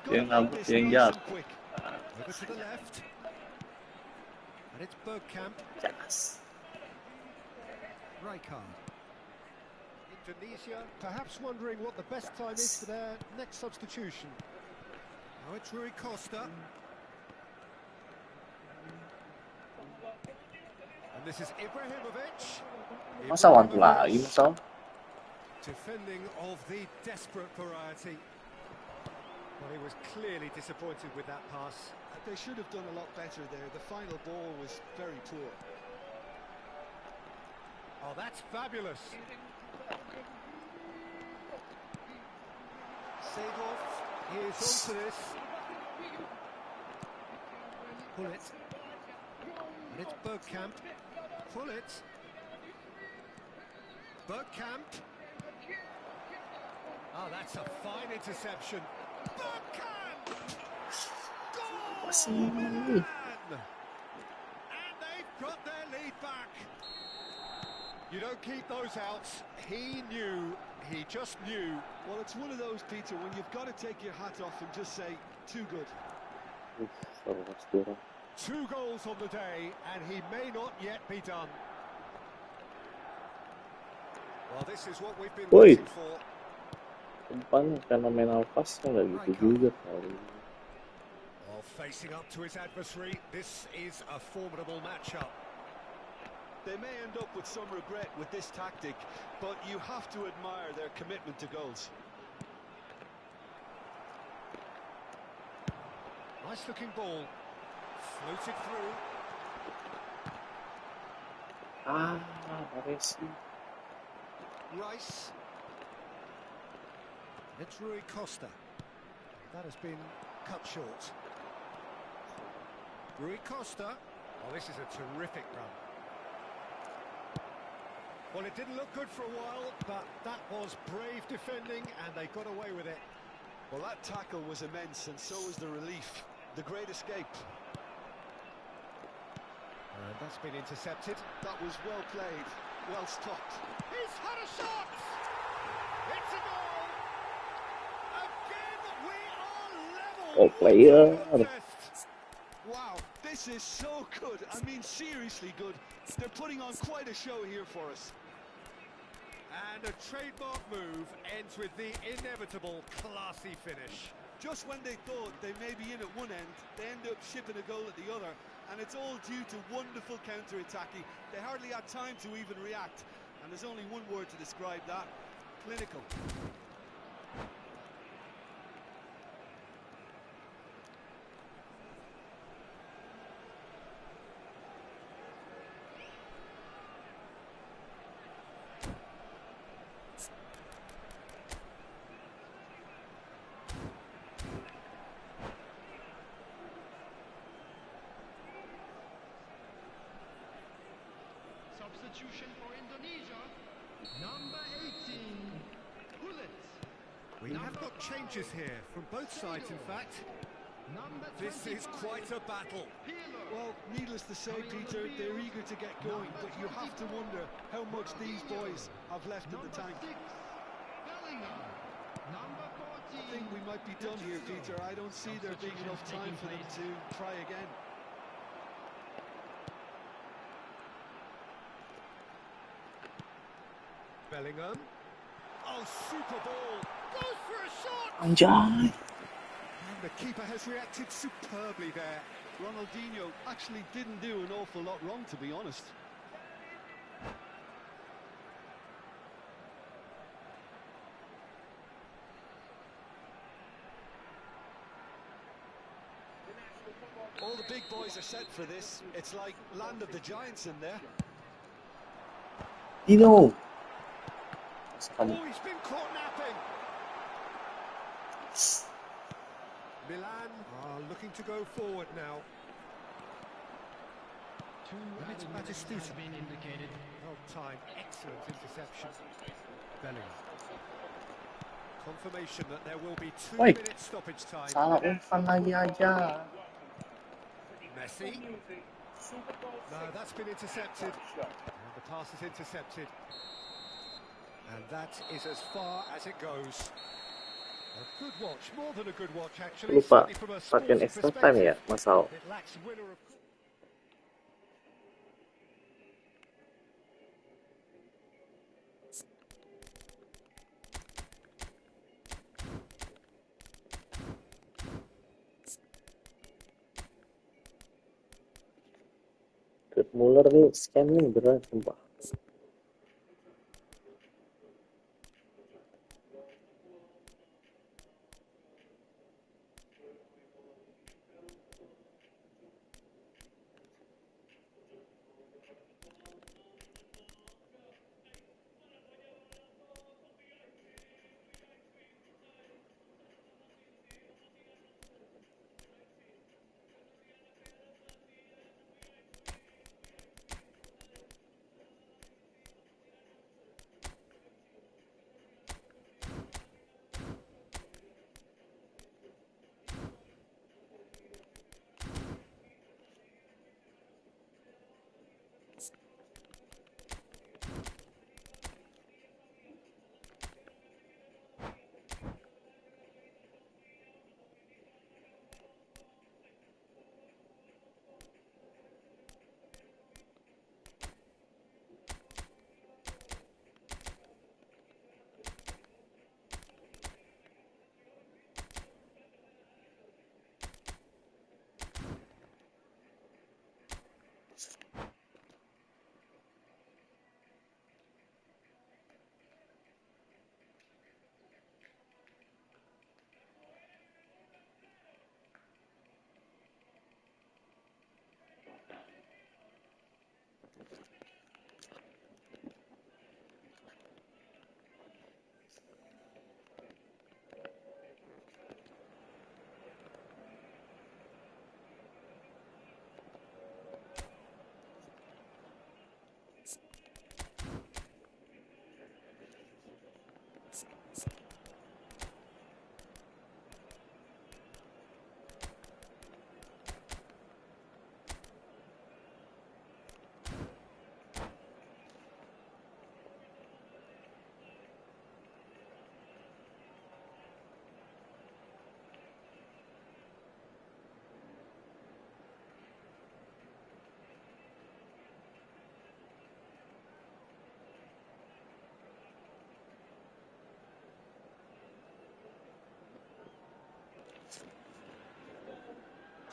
Dia yang ngambek, dia yang jatuh. Over to the left. And it's Bergkamp. Yes. Rijkaard. Indonesia perhaps wondering what the best time is for their next substitution. Now it's Rui Costa. And this is Ibrahimovic. Masa wantu lagi, masa? Defending of the desperate variety. Well, he was clearly disappointed with that pass. They should have done a lot better there. The final ball was very poor. Oh, that's fabulous. Save off. Here's on to this. Pull it. And it's Bergkamp. Pull it. Bergkamp. Oh, that's a fine interception. Bergkamp! Goal! And they've got their lead back. You don't keep those outs. He knew. He just knew. Well, it's one of those, Peter, when you've got to take your hat off and just say, too good. 2 goals on the day, and he may not yet be done. Well, this is what we've been waiting for. Umpan fenomenal pasnya nggak gitu juga kali. Well, facing up to his adversary, this is a formidable matchup. They may end up with some regret with this tactic, but you have to admire their commitment to goals. Nice looking ball. Floated through. Rice. It's Rui Costa. That has been cut short. Rui Costa. Oh, this is a terrific run. Well, it didn't look good for a while, but that was brave defending, and they got away with it. Well, that tackle was immense, and so was the relief. The great escape. And that's been intercepted. That was well played, well stopped. He's had a shot! It's a goal! Again, we are level! Oh, player! Wow, this is so good. I mean, seriously good. They're putting on quite a show here for us. And a trademark move ends with the inevitable classy finish. Just when they thought they may be in at one end, they end up shipping a goal at the other. And it's all due to wonderful counter-attacking. They hardly had time to even react. And there's only one word to describe that: clinical. Substitution for Indonesia, number 18, Bullets. We have got changes here from both sides, in fact. This is quite a battle. Well, needless to say, Peter, they're eager to get going, but you have to wonder how much these boys have left in the tank. I think we might be done here, Peter. I don't see there being enough time for them to try again. Bellingham. Oh, super ball. Goes for a shot. Anjay. And the keeper has reacted superbly there. Ronaldinho actually didn't do an awful lot wrong, to be honest. All the big boys are set for this. It's like land of the giants in there. Dino. Oh, he's been caught napping. Milan are looking to go forward now. And it's Batistuta. Well timed, excellent interception. Bellingham. Confirmation that there will be 2 minutes stoppage time. Salah umpan lagi aja. Messi. No, that's been intercepted. And the pass is intercepted. And that is as far as it goes. A good watch, more than a good watch actually. Lupa From a pakai extra time ya, Masal. It lacks winner of... Muller nih scanning beneran sumpah.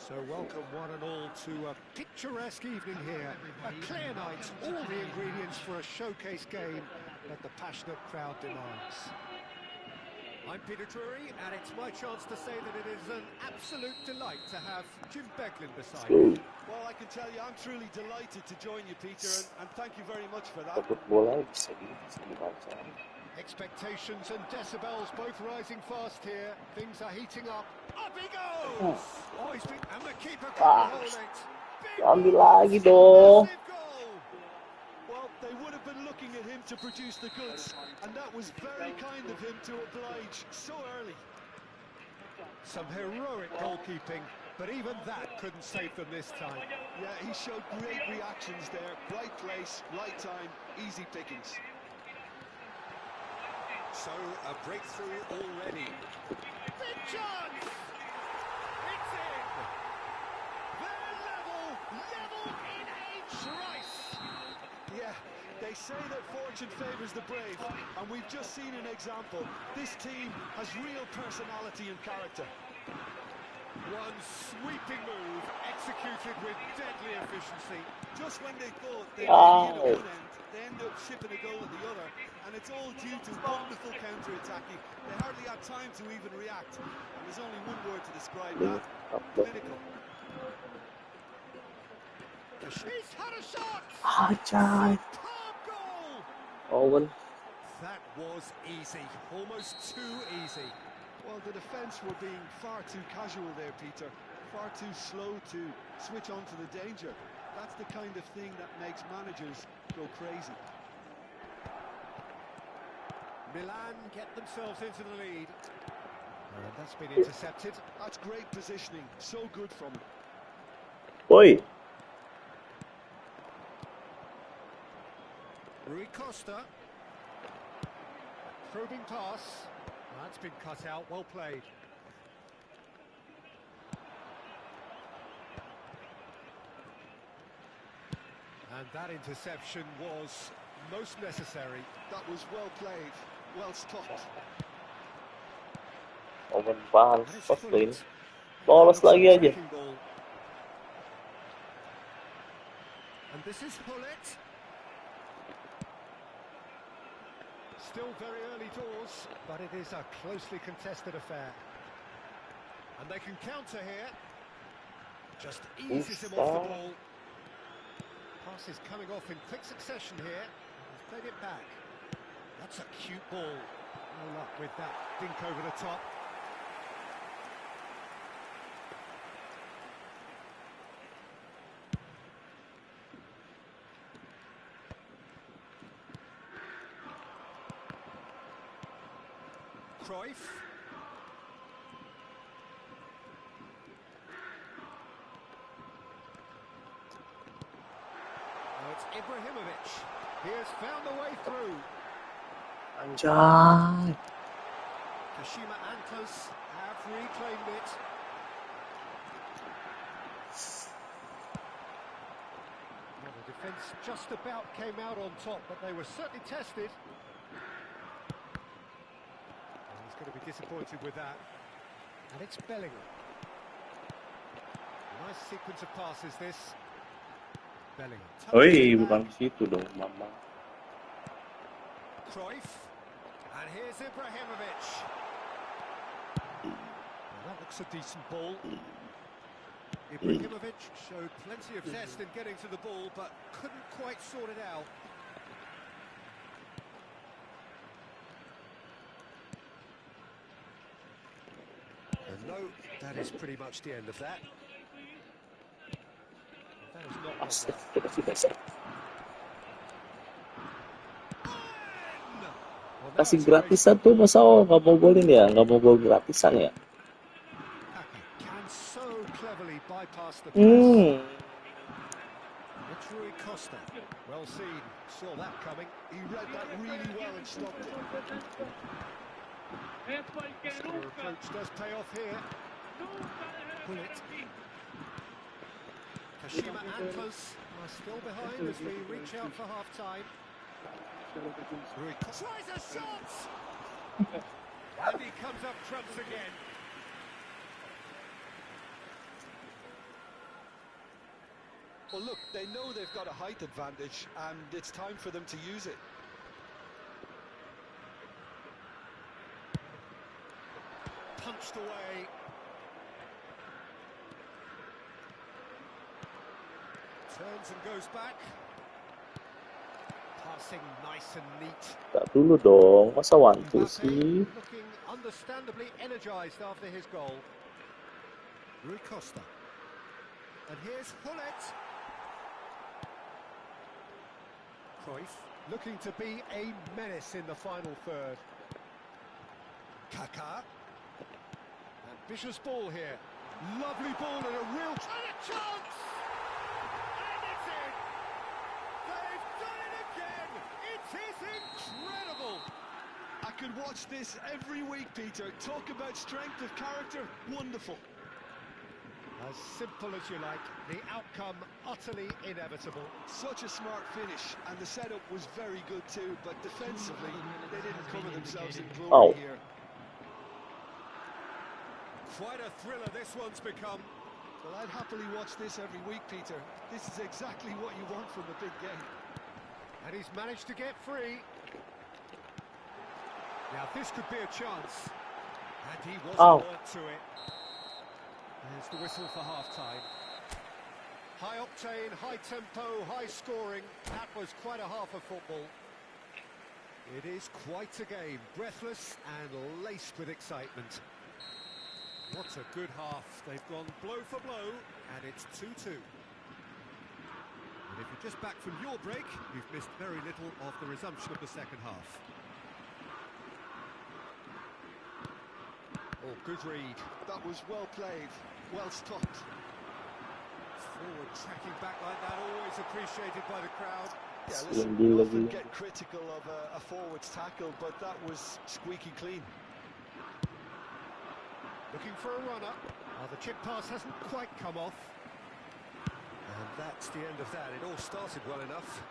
So welcome one and all to a picturesque evening here. A clear night, all the ingredients for a showcase game that the passionate crowd demands. I'm Peter Drury, and it's my chance to say that it is an absolute delight to have Jim Beglin beside me. Well, I can tell you, I'm truly delighted to join you, Peter, and thank you very much for that. Expectations and decibels both rising fast here. Things are heating up. Up he goes! Oh, he's been, and the keeper can't hold it. Ambil lagi dong. Well, they would have been looking at him to produce the goods, and that was very kind of him to oblige so early. Some heroic goalkeeping, but even that couldn't save them this time. Yeah, he showed great reactions there. Right place, right time, easy pickings. So, a breakthrough already. Big chance! It's in! They're level in a trice! Yeah, they say that fortune favours the brave, and we've just seen an example. This team has real personality and character. One sweeping move, executed with deadly efficiency. Just when they thought they were at one end, they end up shipping a goal at the other, and it's all due to wonderful counter-attacking. They hardly had time to even react, and there's only one word to describe that: clinical. He's had a shot! Superb goal! Owen. That was easy, almost too easy. Well, the defence were being far too casual there, Peter. Far too slow to switch on to the danger. That's the kind of thing that makes managers go crazy. Milan get themselves into the lead. And that's been intercepted. That's great positioning. So good from him. Oi. Rui Costa. Probing pass. That's been cut out. Well played. And that interception was most necessary. That was well played. Well stopped. Owen banget pas ini. Lolos lagi aja. And this is Hullet. Still very early doors, but it is a closely contested affair. And they can counter here. Just eases him off the ball. Pass is coming off in quick succession here. He's played it back. That's a cute ball. No luck with that dink over the top. Cruyff. Oh, it's Ibrahimovic. He has found the way through. Anjay. Kashima Antlers have reclaimed it. Well, the defence just about came out on top, but they were certainly tested. Going to be disappointed with that. And it's Bellingham. Nice sequence of passes this. Bellingham. Oi, bukan situ dong, Mama. Cruyff. And here's Ibrahimovic. Well, that looks a decent ball. Ibrahimovic showed plenty of zest in getting to the ball, but couldn't quite sort it out. No, that is pretty much the end of that. That is not Kasih gratisan tuh masa nggak mau golin ya, nggak mau gol gratisan ya. Can so cleverly bypass the Rui Costa. Well seen, saw that coming. He read that really well and stopped it. Muscular approach does pay off here. Bullet. Kashima Antlers are still behind as we reach out for half-time. Rui tries a shot! And he comes up trumps again. Well, look, they know they've got a height advantage, and it's time for them to use it. Punched away. Turns and goes back. Passing nice and neat. Tak dulu dong, masa wantu sih? Looking understandably energized after his goal. Rui Costa. And here's Hullet. Cruyff looking to be a menace in the final third. Kaká. Ambitious ball here. Lovely ball and a real... And a chance! And it's in! They've done it again! It is incredible! I could watch this every week, Peter. Talk about strength of character. Wonderful. As simple as you like, the outcome utterly inevitable. Such a smart finish, and the setup was very good too, but defensively, they didn't cover themselves in glory here. Quite a thriller this one's become. Well, I'd happily watch this every week, Peter. This is exactly what you want from a big game. And he's managed to get free. Now this could be a chance. And he wasn't alert to it. There's the whistle for half-time. High octane, high tempo, high scoring. That was quite a half of football. It is quite a game, breathless and laced with excitement. What a good half. They've gone blow for blow, and it's 2-2. And if you're just back from your break, you've missed very little of the resumption of the second half. Oh, good read. That was well played, well stopped. Forward tracking back like that, always appreciated by the crowd. Yeah, listen, we often get critical of a forward's tackle, but that was squeaky clean. Looking for a runner. Oh, the chip pass hasn't quite come off. And that's the end of that. It all started well enough.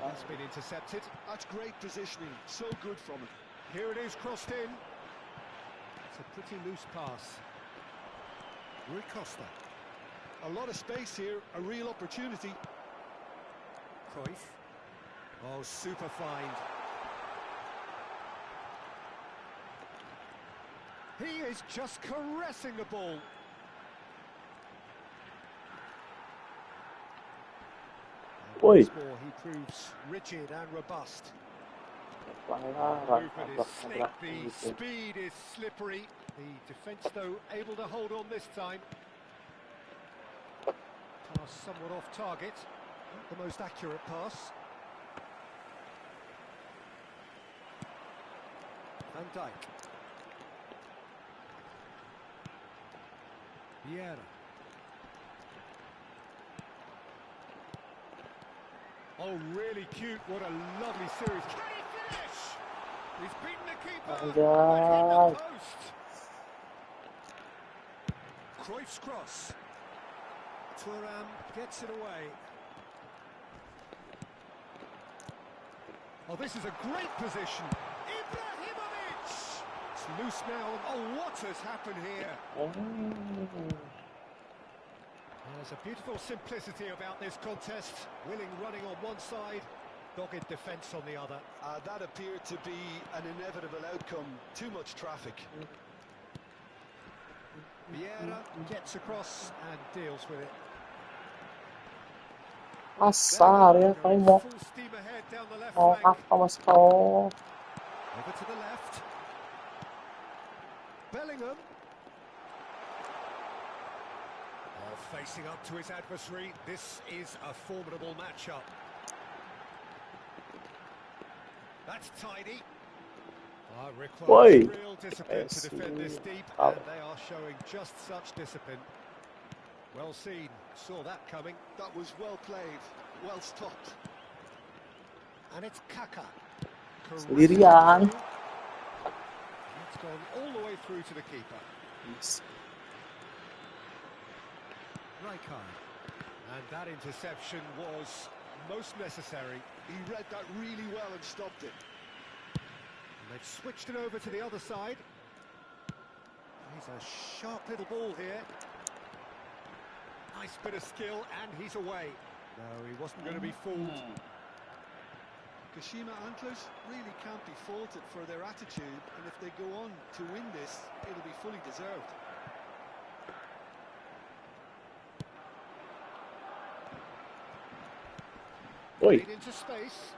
That's been intercepted. That's great positioning. So good from it. Here it is, crossed in. It's a pretty loose pass. Rui Costa. A lot of space here, a real opportunity. Cruyff. Oh, super find. He is just caressing the ball. Once more, he proves rigid and robust. The movement is slick, the speed is slippery. The defence, though, able to hold on this time. Pass somewhat off target. Not the most accurate pass. Van Dijk. Vieira. Oh, really cute. What a lovely series. Can he finish? He's beaten the keeper. And hit the post. Cruyff's cross. Thuram gets it away. Oh, this is a great position. Ibrahimovic! It's loose now. Oh, what has happened here? There's a beautiful simplicity about this contest. Willing running on one side, dogged defence on the other. That appeared to be an inevitable outcome. Too much traffic. Vieira gets across and deals with it. Asar ya, kamu mau Full steam ahead down the left mau flank. apa mas kau? Over to the left. Bellingham. Facing up to his adversary, this is a formidable matchup. That's tidy. Requires real discipline to defend this deep, and they are showing just such discipline. Well seen, saw that coming. That was well played, well stopped. And it's Kaká. Sendirian. It's gone all the way through to the keeper. Rijkaard. And that interception was most necessary. He read that really well and stopped it. And they've switched it over to the other side. He's a sharp little ball here. Nice bit of skill, and he's away. No, he wasn't going to be fooled. Kashima Antlers really can't be faulted for their attitude, and if they go on to win this, it'll be fully deserved. Played into space.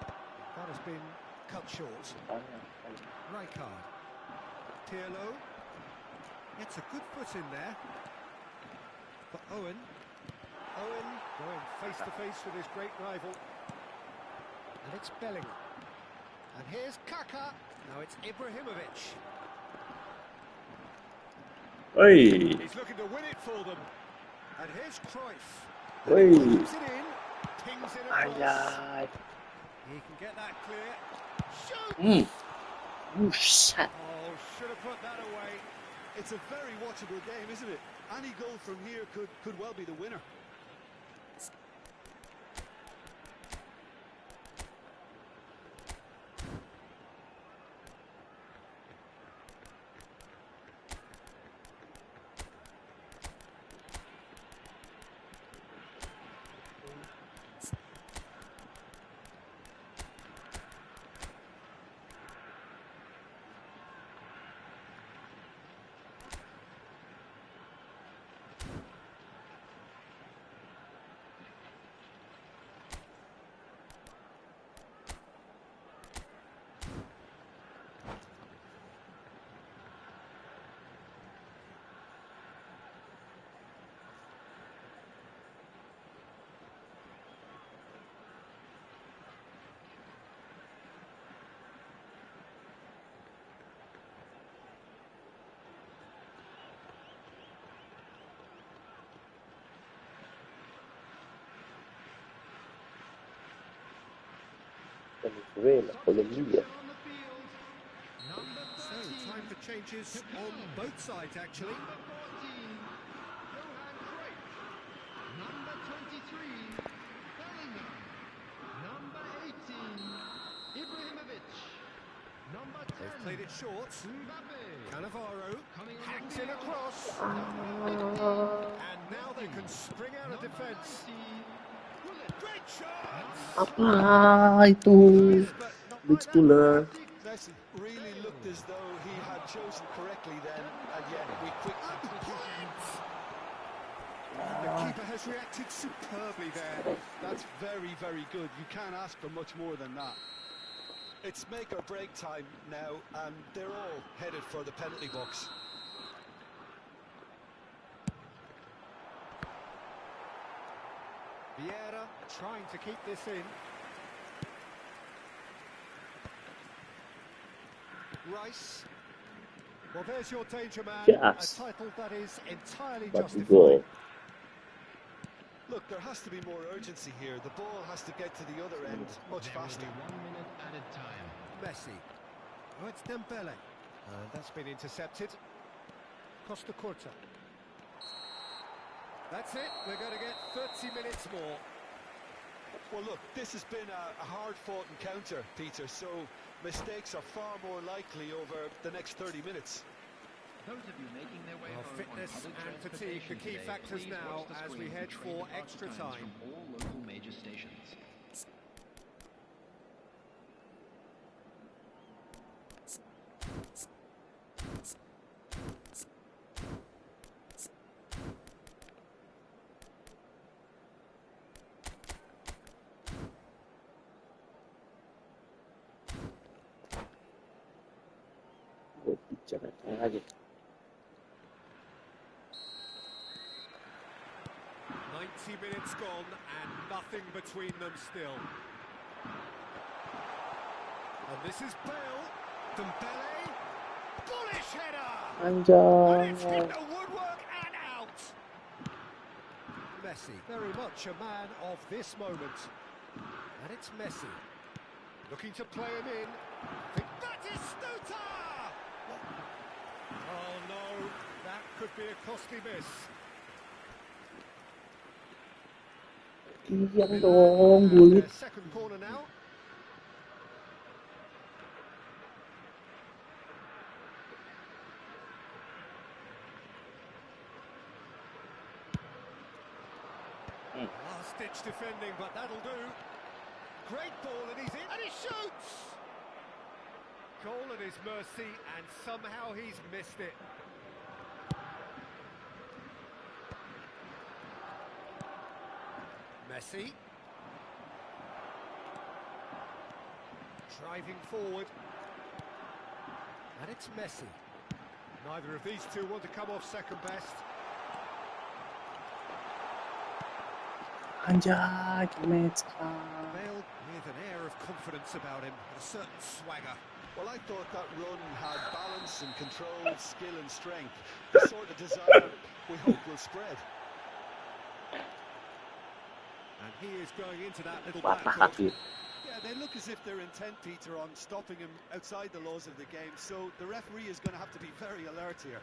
That has been cut short. Rijkaard. Pirlo. Gets a good foot in there. For Owen. Owen going face to face with his great rival. And it's Bellingham. And here's Kaka. Now it's Ibrahimovic. Oi. He's looking to win it for them. And here's Cruyff. Oi. And he puts it in. Pings it across. Ayay. He can get that clear. Shoot! Buset. Oh, should have put that away. It's a very watchable game, isn't it? Any goal from here could well be the winner. Venezuela, Colombia. So, time for changes on both sides, actually. Number 23, Bellingham. Number 18, Ibrahimovic. Number 10, They've played it short. Mbappe. Cannavaro Coming on hangs the in field. across. Number 15, And now they can spring out of defence. Great shot! Apa itu? Big Muller. Messi really looked as though he had chosen correctly then, and yet we quickly... The keeper has reacted superbly there. That's very, very good. You can't ask for much more than that. It's make or break time now, and they're all headed for the penalty box. Vieira trying to keep this in. Rice. Well, there's your danger man. Yes. A title that is entirely But justified. goal. Look, there has to be more urgency here. The ball has to get to the other end much faster. 1 minute added time. Messi. Oh, it's Dembele. And that's been intercepted. Costa Curta. That's it. We're going to get 30 minutes more. Well, look, this has been a hard-fought encounter, Peter, so mistakes are far more likely over the next 30 minutes. Those of you making their way Well, home fitness on public and fatigue, the transportation key today, factors please now watch the as we screen head train for departure extra times time. From all local major stations. Gue bicara aja. 90 minutes gone and nothing between them still. And this is Bale. Dembele. Bullish header! And it's hit Anjay. the woodwork and out. Messi, very much a man of this moment. And it's Messi. Looking to play him in. That is Stuta! Oh no, that could be a costly miss. Iya dong, bulit. Second corner now. Last-ditch defending, but that'll do. Great ball, and he's in, and he shoots! Goal at his mercy, and somehow he's missed it. Messi. Driving forward. And it's Messi. Neither of these two want to come off second best. Anjay, match. Bale with an air of confidence about him, a certain swagger. Well, I thought that run had balance and control, skill and strength. The sort of desire we hope will spread. And he is going into that little back foot. Yeah, they look as if they're intent, Peter, on stopping him outside the laws of the game, so the referee is going to have to be very alert here.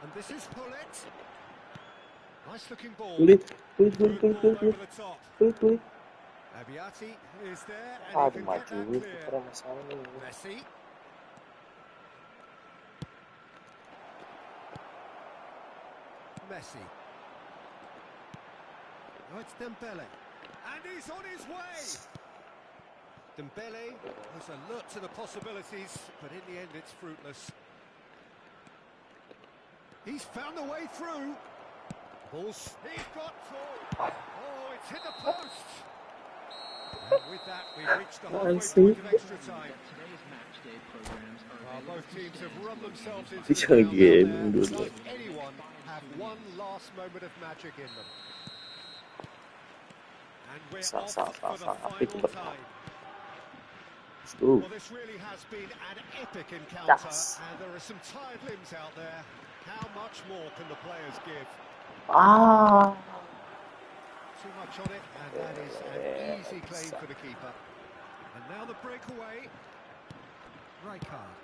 And this is Hullet. Nice looking ball. Kulit. Good ball over the top. Abiati is there, and he can get that clear. Messi. Messi. Oh, it's Dembele. And he's on his way! Dembele was alert to the possibilities, but in the end it's fruitless. He's found a way through. Balls. He's got through. Oh, it's hit the post. And with that, we've reached the halfway point of extra time. Well, both teams have run themselves into the ground. Does anyone have one last moment of magic in them? And we're off for the final time. Well, this really has been an epic encounter, and there are some tired limbs out there. How much more can the players give? Too much on it, and that is an easy claim for the keeper. And now the breakaway. Rijkaard.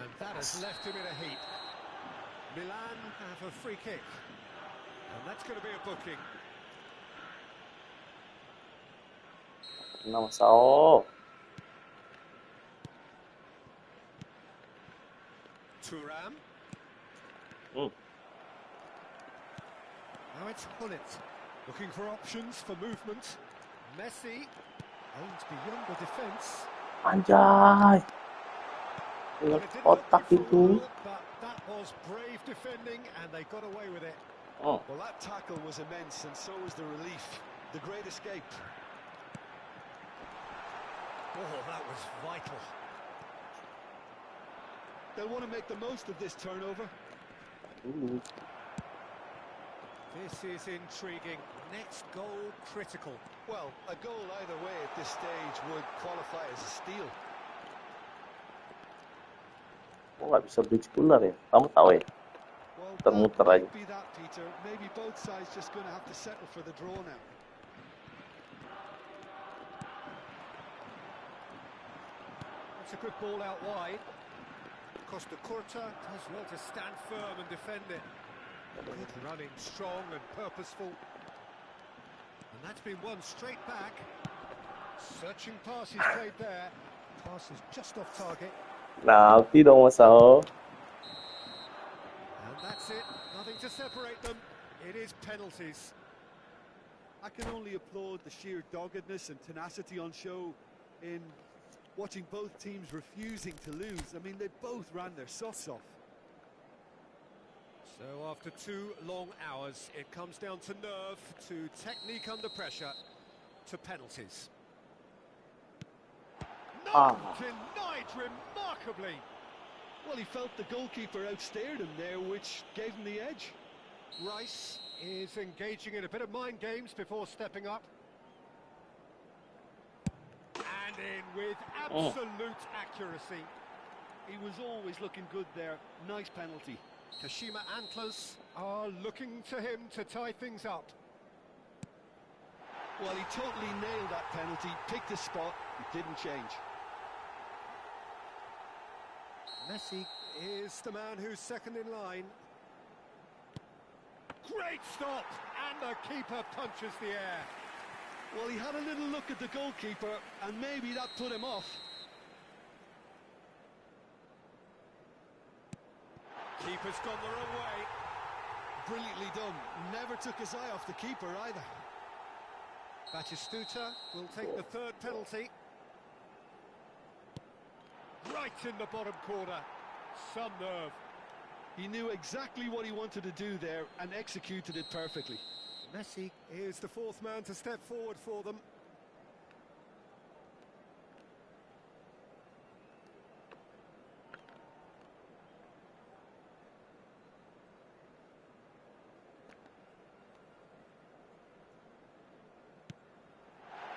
And that has left him in a heap. Milan have a free kick. And that's going to be a booking. 6-6. Thuram. Now it's Hullet. Looking for options for movement. Messi aims beyond the defence. Anjay. Otak itu. But that was brave defending, and they got away with it. Well, that tackle was immense, and so was the relief. The great escape. Oh, that was vital. They'll want to make the most of this turnover. This is intriguing. Next goal critical. Well, a goal either way at this stage would qualify as a steal. Kok nggak bisa bridge puller ya? Kamu tahu ya? Muter-muter aja. Be that, Peter. Maybe both sides just going to have to settle for the draw now. It's a good ball out wide. Costa Curta does well to stand firm and defend it. Good running, strong and purposeful. And that's been won straight back. Searching pass he's played there. Pass is just off target. Nanti dong Mas Sao. And that's it. Nothing to separate them. It is penalties. I can only applaud the sheer doggedness and tenacity on show in watching both teams refusing to lose. I mean, they both ran their socks off. So after 2 long hours, it comes down to nerve, to technique under pressure, to penalties. No, denied remarkably. Well, he felt the goalkeeper outstared him there, which gave him the edge. Rice is engaging in a bit of mind games before stepping up. And in with absolute accuracy. He was always looking good there. Nice penalty. Kashima Antlers are looking to him to tie things up. Well, he totally nailed that penalty, picked his spot, it didn't change. Messi is the man who's second in line. Great stop, and the keeper punches the air. Well, he had a little look at the goalkeeper, and maybe that put him off. Keeper's gone the wrong way. Brilliantly done. Never took his eye off the keeper either. Batistuta will take the third penalty. Right in the bottom corner. Some nerve. He knew exactly what he wanted to do there and executed it perfectly. Messi is the fourth man to step forward for them.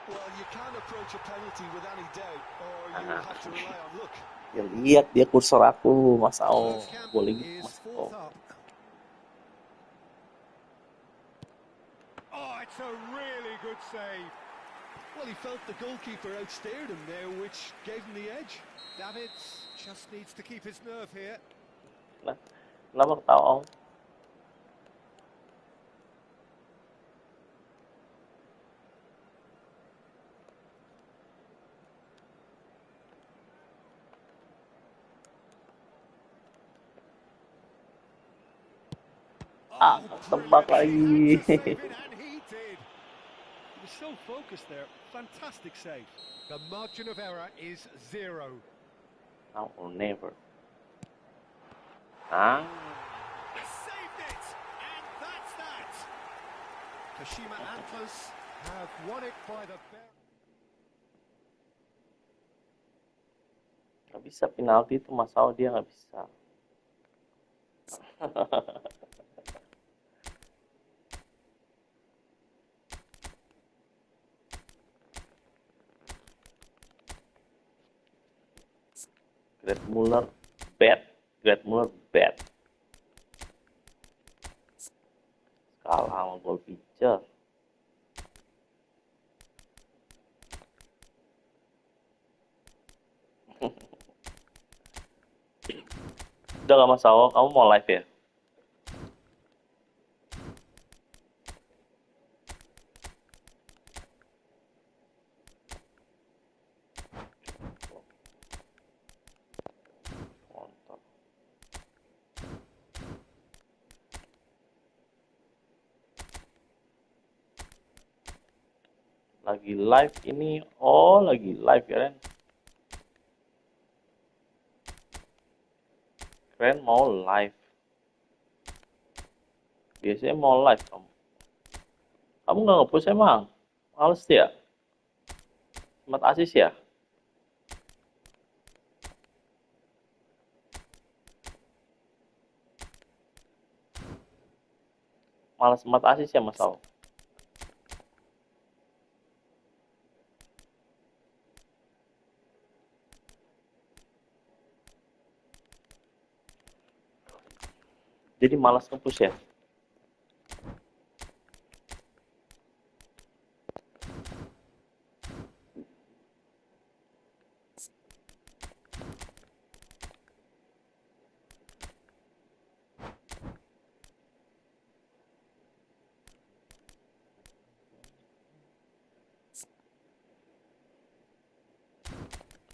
Well, you can't approach a penalty with any doubt, or you have to rely on luck. Ya lihat dia kursor aku, Mas Ao. Boleh gitu, Is Mas Ao. fourth up. Oh, it's a really good save. Well, he felt the goalkeeper outstared him there, which gave him the edge. Davids just needs to keep his nerve here. Kenapa ketawa, Om? Tebak lagi. He was so focused there. Fantastic save. The margin of error is 0. Now or never. Saved it, and that's that. Kashima Antlers have won it by the bell. Gak bisa penalti itu, Mas Ao, dia gak bisa. Great Muller bad. Great Muller bad. Kalah sama goal pitcher. Udah gak, Mas Ao, kamu mau live ya? Lagi live ini, oh lagi live ya, Ren. Keren mau live. Biasanya mau live kamu. Kamu nggak nge-push emang? Males ya? Smart assist ya? Males smart assist ya, Mas Al? Jadi malas nge-push ya?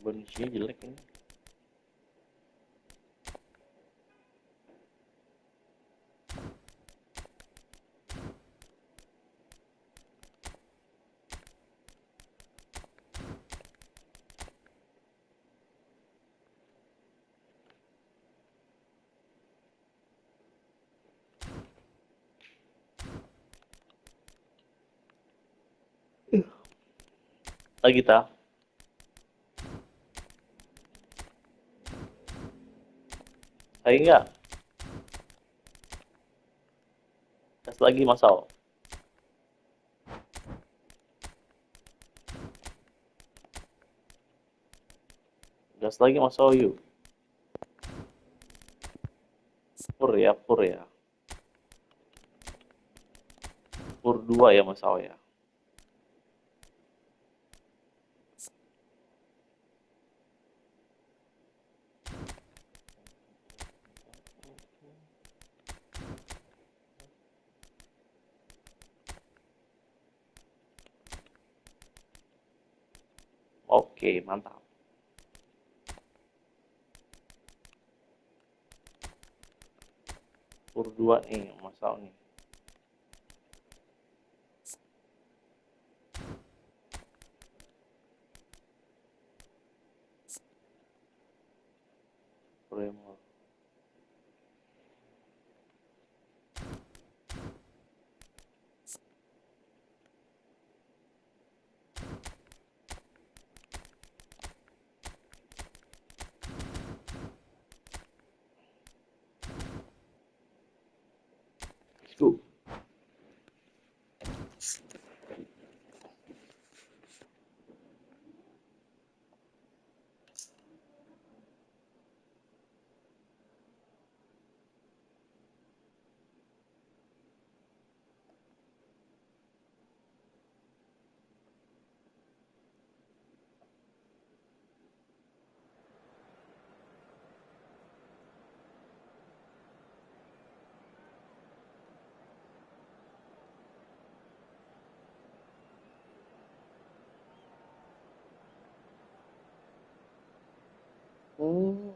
Kondisinya jelek ini. Lagi ta? Lagi nggak? Gas lagi, Mas Al. Gas lagi, Mas Al, yuk. Pur ya, pur ya. Pur 2 ya, Mas Al ya. Oke, mantap. Tur 2 nih masal nih. Bremer. Go.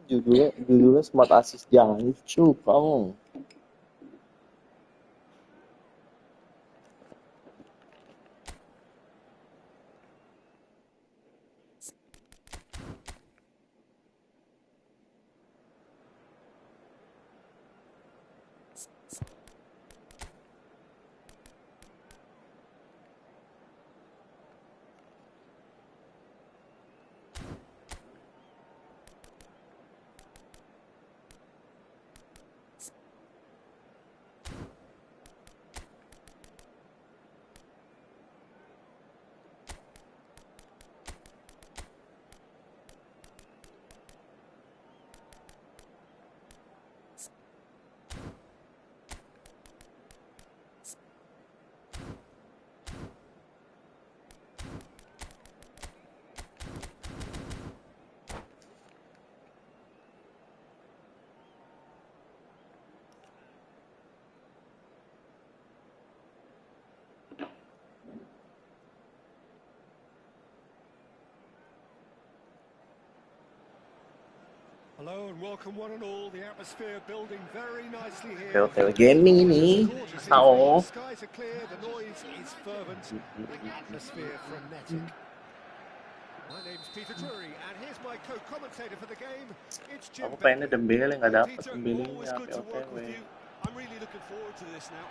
Judulnya Smart Assist, jangan lucu kamu. Hello and welcome one and all. The atmosphere building very nicely here. Hotel Gaming ini, sao? The skies are clear, the noise is fervent, the atmosphere frenetic. My name's Peter Drury and here's my co-commentator for the game. It's Jim. Aku pengennya Dembele nggak dapet Always Dembelenya good to work POTW. with you. I'm really looking forward to this now.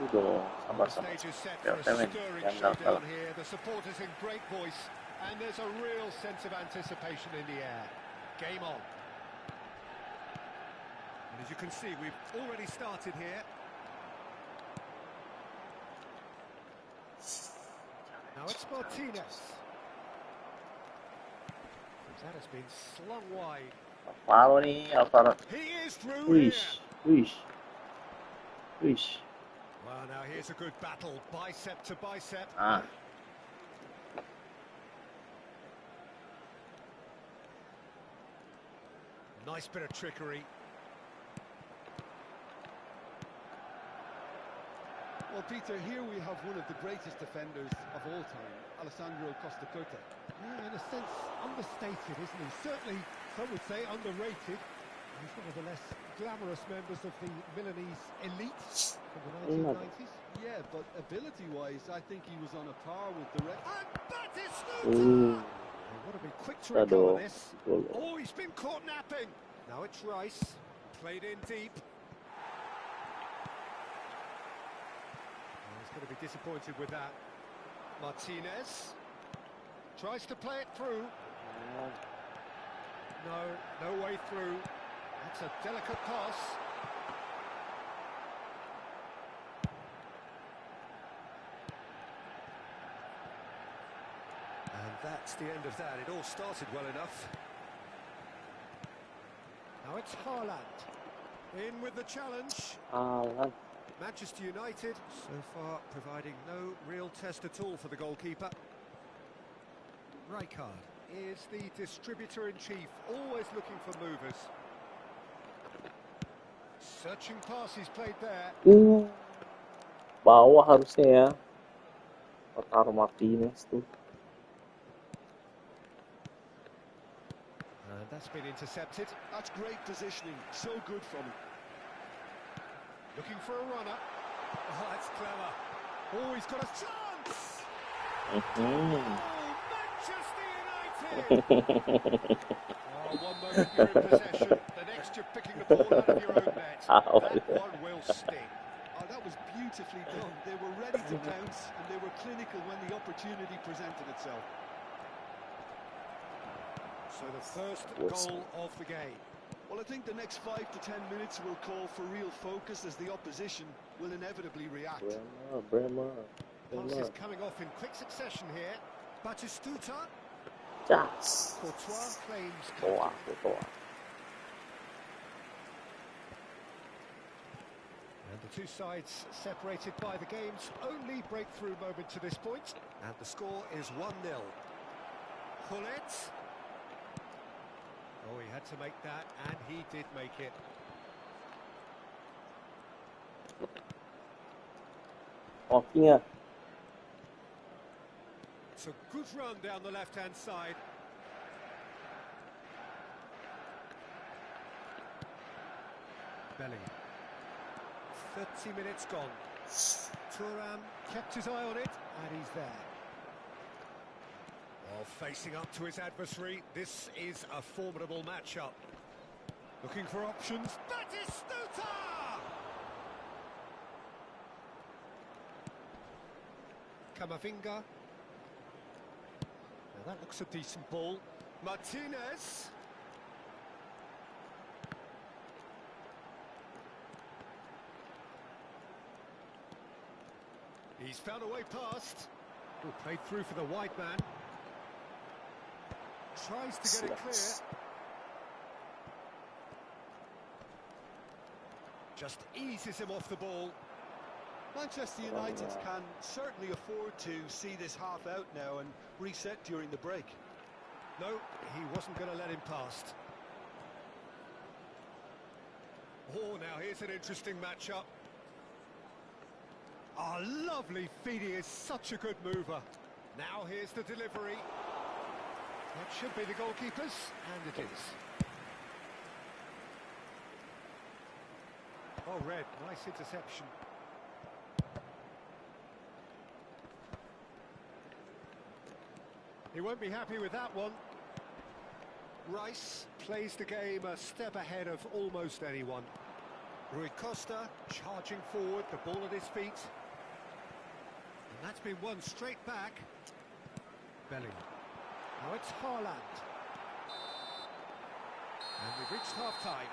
Dong, sabar-sabar. POTW jangan kalah. Here, the supporters in great voice, and there's a real sense of anticipation in the air. Game on. And as you can see, we've already started here. Now it's Martinez. That has been slung wide. Alvaro nih, Alvaro. He is through Wish. Well, now here's a good battle, bicep to bicep. Nice bit of trickery. Well, Peter, here we have one of the greatest defenders of all time, Alessandro Costa Curta. Yeah, in a sense, understated, isn't he? Certainly, some would say underrated. He's one of the less glamorous members of the Milanese elite from the 1990s. Yeah, but ability-wise, I think he was on a par with the rest. And that is Snoop! They want to be quick to recover this. Oh, he's been caught napping. Now it's Rice, played in deep. He's going to be disappointed with that. Martinez tries to play it through. No way through. That's a delicate pass. And that's the end of that. It all started well enough. Now it's Haaland. In with the challenge. Manchester United, so far, providing no real test at all for the goalkeeper. Rijkaard is the distributor-in-chief, always looking for movers. Searching pass he's played there. Bawah harusnya ya. Lautaro Martinez tuh. And that's been intercepted. That's great positioning, so good from him. Looking for a runner. Oh, that's clever. Oh, he's got a chance! Oh, Manchester United! Oh, one moment you're in possession, the next you're picking the ball out of your own net. That one will sting. Oh, that was beautifully done. They were ready to bounce, and they were clinical when the opportunity presented itself. So the first goal of the game. Well, I think the next 5 to 10 minutes will call for real focus as the opposition will inevitably react. Passes coming off in quick succession here. Batistuta. Yes. Courtois claims. And the two sides separated by the game's only breakthrough moment to this point. And the score is 1-0. Hullet. Oh, he had to make that, and he did make it. Okinya. It's a good run down the left-hand side. Belly. 30 minutes gone. Thuram kept his eye on it, and he's there. While facing up to his adversary, this is a formidable matchup. Looking for options. Batistuta! Camavinga. Now that looks a decent ball. Martinez. He's found a way past. Oh, played through for the wide man. Tries to get it clear. Just eases him off the ball. Manchester United can certainly afford to see this half out now and reset during the break. No, he wasn't going to let him past. Oh, now here's an interesting matchup. Oh, lovely feed. He is such a good mover. Now here's the delivery. That should be the goalkeeper's, and it is. Oh, Red, nice interception. He won't be happy with that one. Rice plays the game a step ahead of almost anyone. Rui Costa charging forward, the ball at his feet. And that's been won straight back. Bellingham. Now it's Haaland. And we've reached half-time.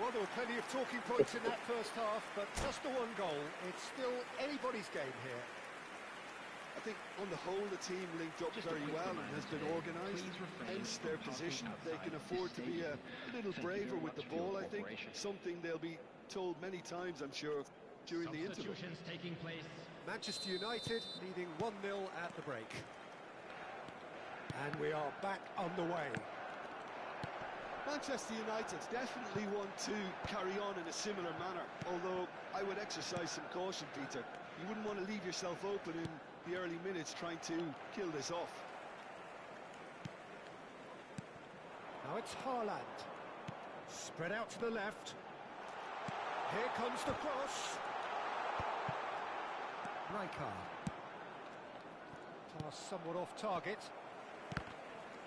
Well, there were plenty of talking points in that first half, but just the one goal. It's still anybody's game here. I think on the whole the team linked up very well and has been organised, hence their position. They can afford to be a little braver with the ball, I think. Something they'll be told many times, I'm sure, during the interval. Taking place. Manchester United leading 1-0 at the break. And we are back underway. Manchester United definitely want to carry on in a similar manner, although I would exercise some caution, Peter. You wouldn't want to leave yourself open in the early minutes trying to kill this off. Now it's Haaland. Spread out to the left. Here comes the cross. Rijkaard. Pass somewhat off target.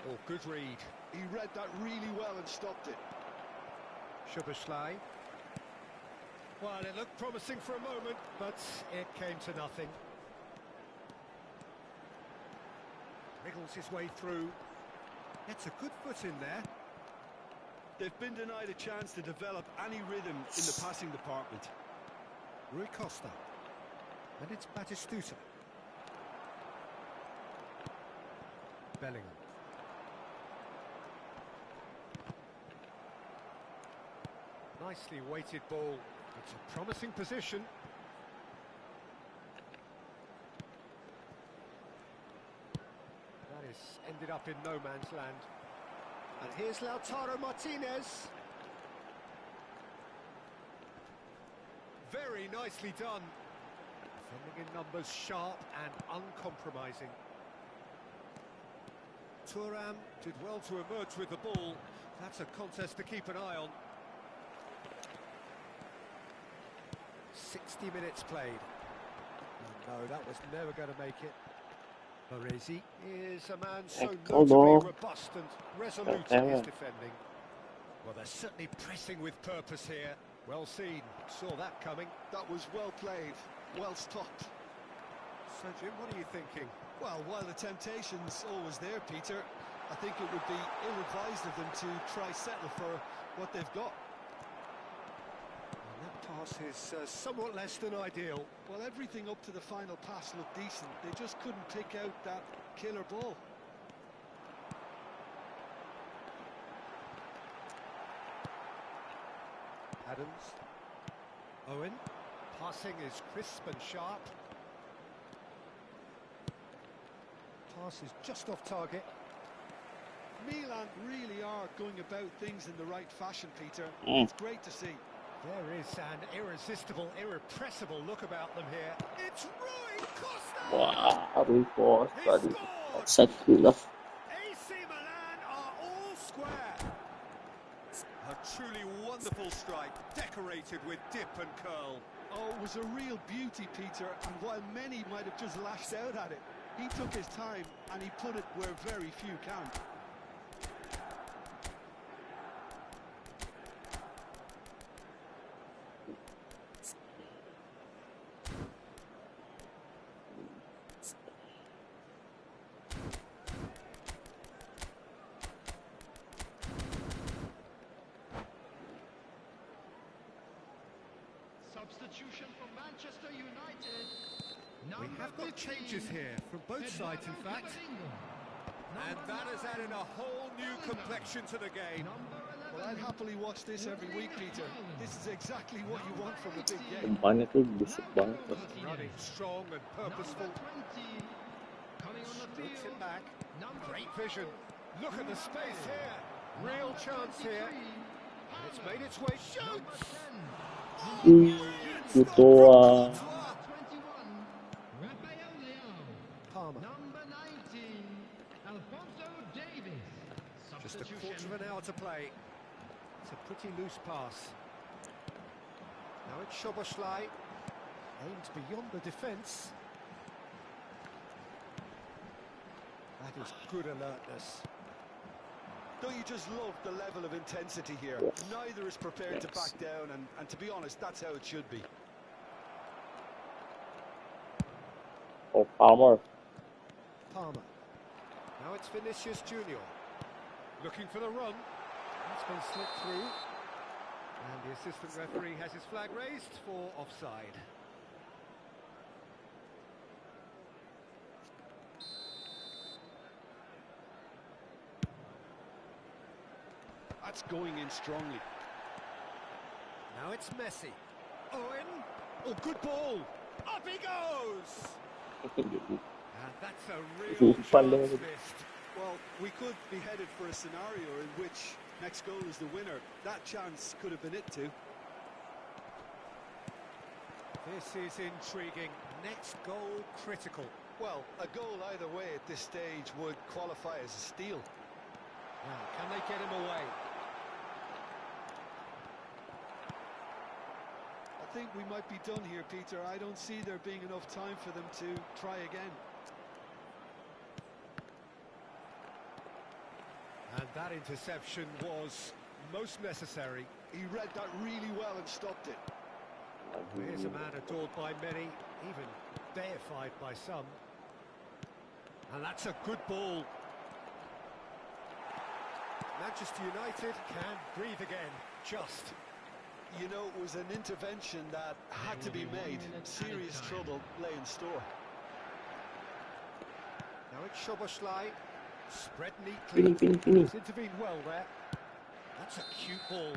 Oh, good read. He read that really well and stopped it. Szoboszlai. Well, it looked promising for a moment, but it came to nothing. Wriggles his way through. Gets a good foot in there. They've been denied a chance to develop any rhythm in the passing department. Rui Costa. And it's Batistuta. Bellingham. Nicely weighted ball. It's a promising position. That is ended up in no man's land. And here's Lautaro Martinez. Very nicely done. Defending in numbers, sharp and uncompromising. Thuram did well to emerge with the ball. That's a contest to keep an eye on. 60 minutes played. No, that was never going to make it. Baresi is a man so notably robust and resolute in his defending. Well, they're certainly pressing with purpose here. Well seen, saw that coming. That was well played, well stopped. So, Jim, what are you thinking? Well, while the temptation's always there, Peter, I think it would be ill-advised of them to try settle for what they've got. And that pass is somewhat less than ideal. Well, everything up to the final pass looked decent. They just couldn't pick out that killer ball. Adams. Owen. Passing is crisp and sharp. Pass is just off target. Milan really are going about things in the right fashion, Peter. It's great to see. There is an irresistible, irrepressible look about them here. It's Rui Costa! Wah, Rui Costa. He Set gila. AC Milan are all square. A truly wonderful strike, decorated with dip and curl. Oh, it was a real beauty, Peter, and while many might have just lashed out at it, he took his time and he put it where very few can. Substitution for Manchester United. We have got changes here from both sides, in fact. And that has added a whole new complexion to the game. Well, I'd happily watch this every week, Peter. This is exactly what you want from a big game. Umpannya tuh busuk banget. Running strong and purposeful. Puts it back. Great vision. Look at the space here. Real chance here. And it's made its way. Shoots! Kutoa. Palmer. Just a quarter of an hour to play. It's a pretty loose pass. Now it's Szoboszlai. Aimed beyond the defence. That is good alertness. Don't you just love the level of intensity here? Neither is prepared to back down, and to be honest, that's how it should be. Oh, Palmer. Palmer. Now it's Vinicius Junior. Looking for the run. That's been slipped through. And the assistant referee has his flag raised for offside. That's going in strongly. Now it's Messi. Owen. Oh, good ball. Up he goes. And that's a real chance missed. Well, we could be headed for a scenario in which next goal is the winner. That chance could have been it too. This is intriguing. Next goal critical. Well, a goal either way at this stage would qualify as a steal. Now, can they get him away? I think we might be done here, Peter. I don't see there being enough time for them to try again. And that interception was most necessary. He read that really well and stopped it. Here's a man adored by many, even deified by some. And that's a good ball. Manchester United can breathe again, just. You know, it was an intervention that had to be made. Serious trouble lay in store. Now it's Szoboszlai. Spread neatly. He's intervened well there. That's a cute ball.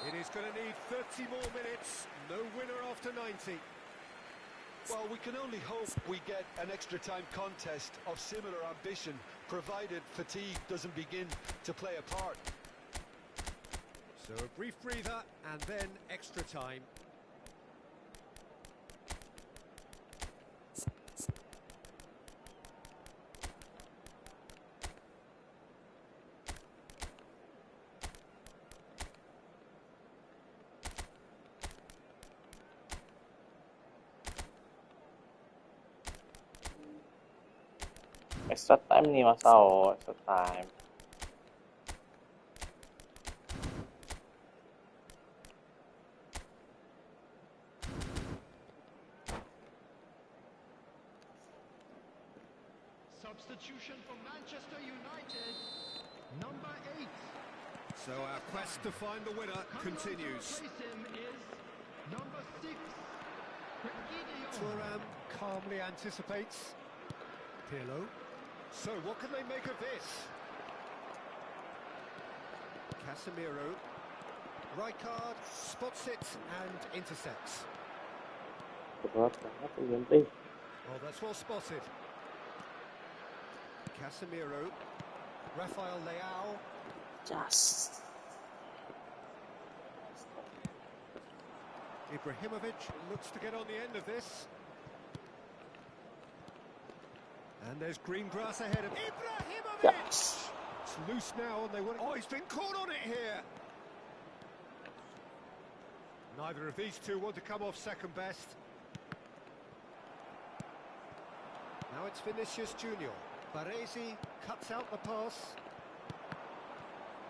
It is going to need 30 more minutes. No winner after 90. Well, we can only hope we get an extra time contest of similar ambition, provided fatigue doesn't begin to play a part. So a brief breather and then extra time. Extra time nih Mas Ao, extra time. Substitution for Manchester United, number 8. So our quest to find the winner continues. Replace him is number 6. Thuram calmly anticipates. Pirlo. So what can they make of this? Casemiro. Rijkaard spots it and intercepts. Berat banget gameplay. Oh, that's well spotted. Casemiro. Rafael Leao. Just. Ibrahimovic looks to get on the end of this. And there's green grass ahead of Ibrahimovic! Yes. It's loose now and they want... Oh, he's been caught on it here! Neither of these two want to come off second best. Now it's Vinicius Junior. Baresi cuts out the pass.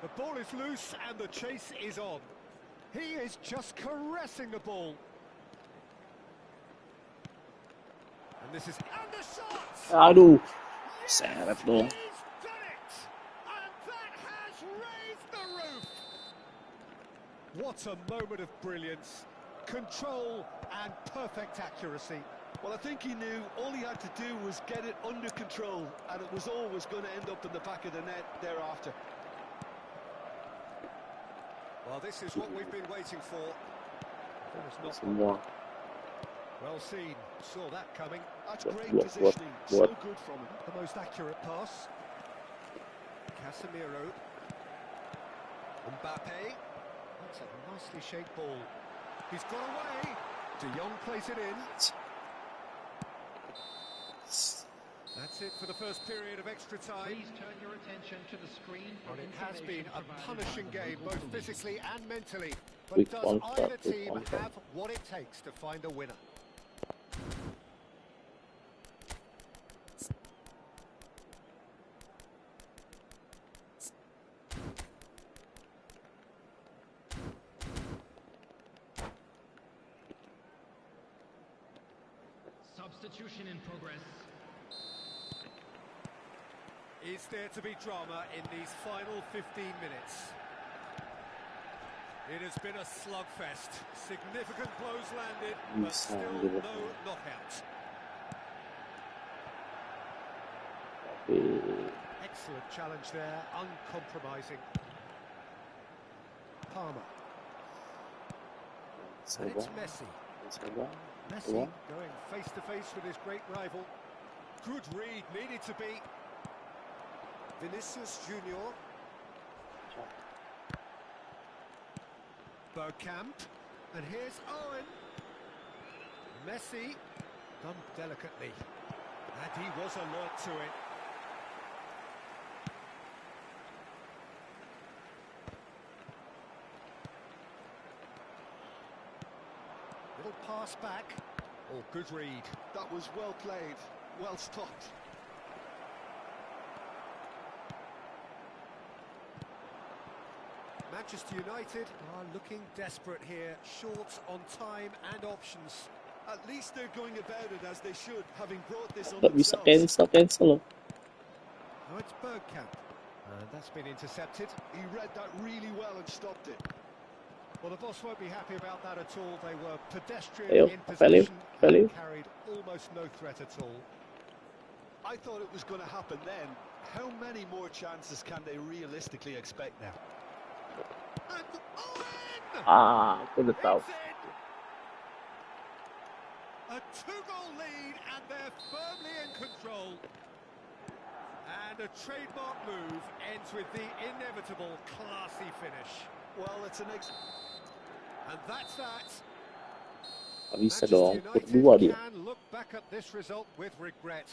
The ball is loose and the chase is on. He is just caressing the ball. And this is... And the shot! Aduh. Seret dong. He's done it! And that has raised the roof! What a moment of brilliance. Control and perfect accuracy. Well, I think he knew all he had to do was get it under control, and it was always going to end up in the back of the net thereafter. Well, this is what we've been waiting for. Semua. Well seen, saw that coming. That's great positioning, so good from him. The most accurate pass. Casemiro. Mbappe. That's a nicely shaped ball. He's got away. De Jong plays it in. That's it for the first period of extra time. Please turn your attention to the screen. Well, it has been a punishing game, both physically and mentally. But Quick does one, either quick team one. have what it takes to find a winner? Substitution in progress. Is there to be drama in these final 15 minutes? It has been a slugfest. Significant blows landed, but still no knockout. Excellent challenge there, uncompromising. Palmer. And it's Messi. Messi going face to face with his great rival. Good read, needed to be. Vinicius Junior. Bergkamp. And here's Owen. Messi. Done delicately. And he was alert to it. Little pass back. Oh, good read. That was well played, well stopped. Manchester United are looking desperate here, short on time and options. At least they're going about it as they should, having brought this on Nggak bisa themselves. cancel loh. Now it's Bergkamp. And that's been intercepted. He read that really well and stopped it. Well, the boss won't be happy about that at all. They were pedestrian Ayo, in value, possession value. and carried almost no threat at all. I thought it was going to happen then. How many more chances can they realistically expect now? And Owen! Aku udah tahu. It's in! A two-goal lead and they're firmly in control. And a trademark move ends with the inevitable classy finish. Well, it's an And that's that. Nggak bisa Manchester dong. United Berdua dia. can look back at this result with regret.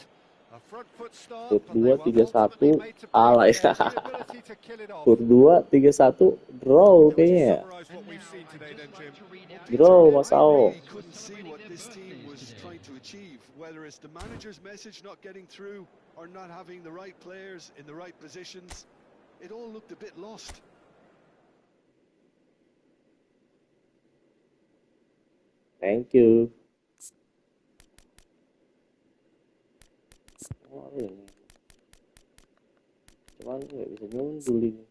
A front foot start, but they Berdua were 3-1. ultimately made to Alah pay ya. their inability to kill it off. Berdua 3-1 draw Now, to kayaknya. summarise what we've seen today then, Jim? Bro, Masao. Really couldn't see what this team was trying to achieve, whether it's the manager's message not getting through or not having the right players in the right positions. It all looked a bit lost. Thank you. Cuman nggak bisa nyundul ini.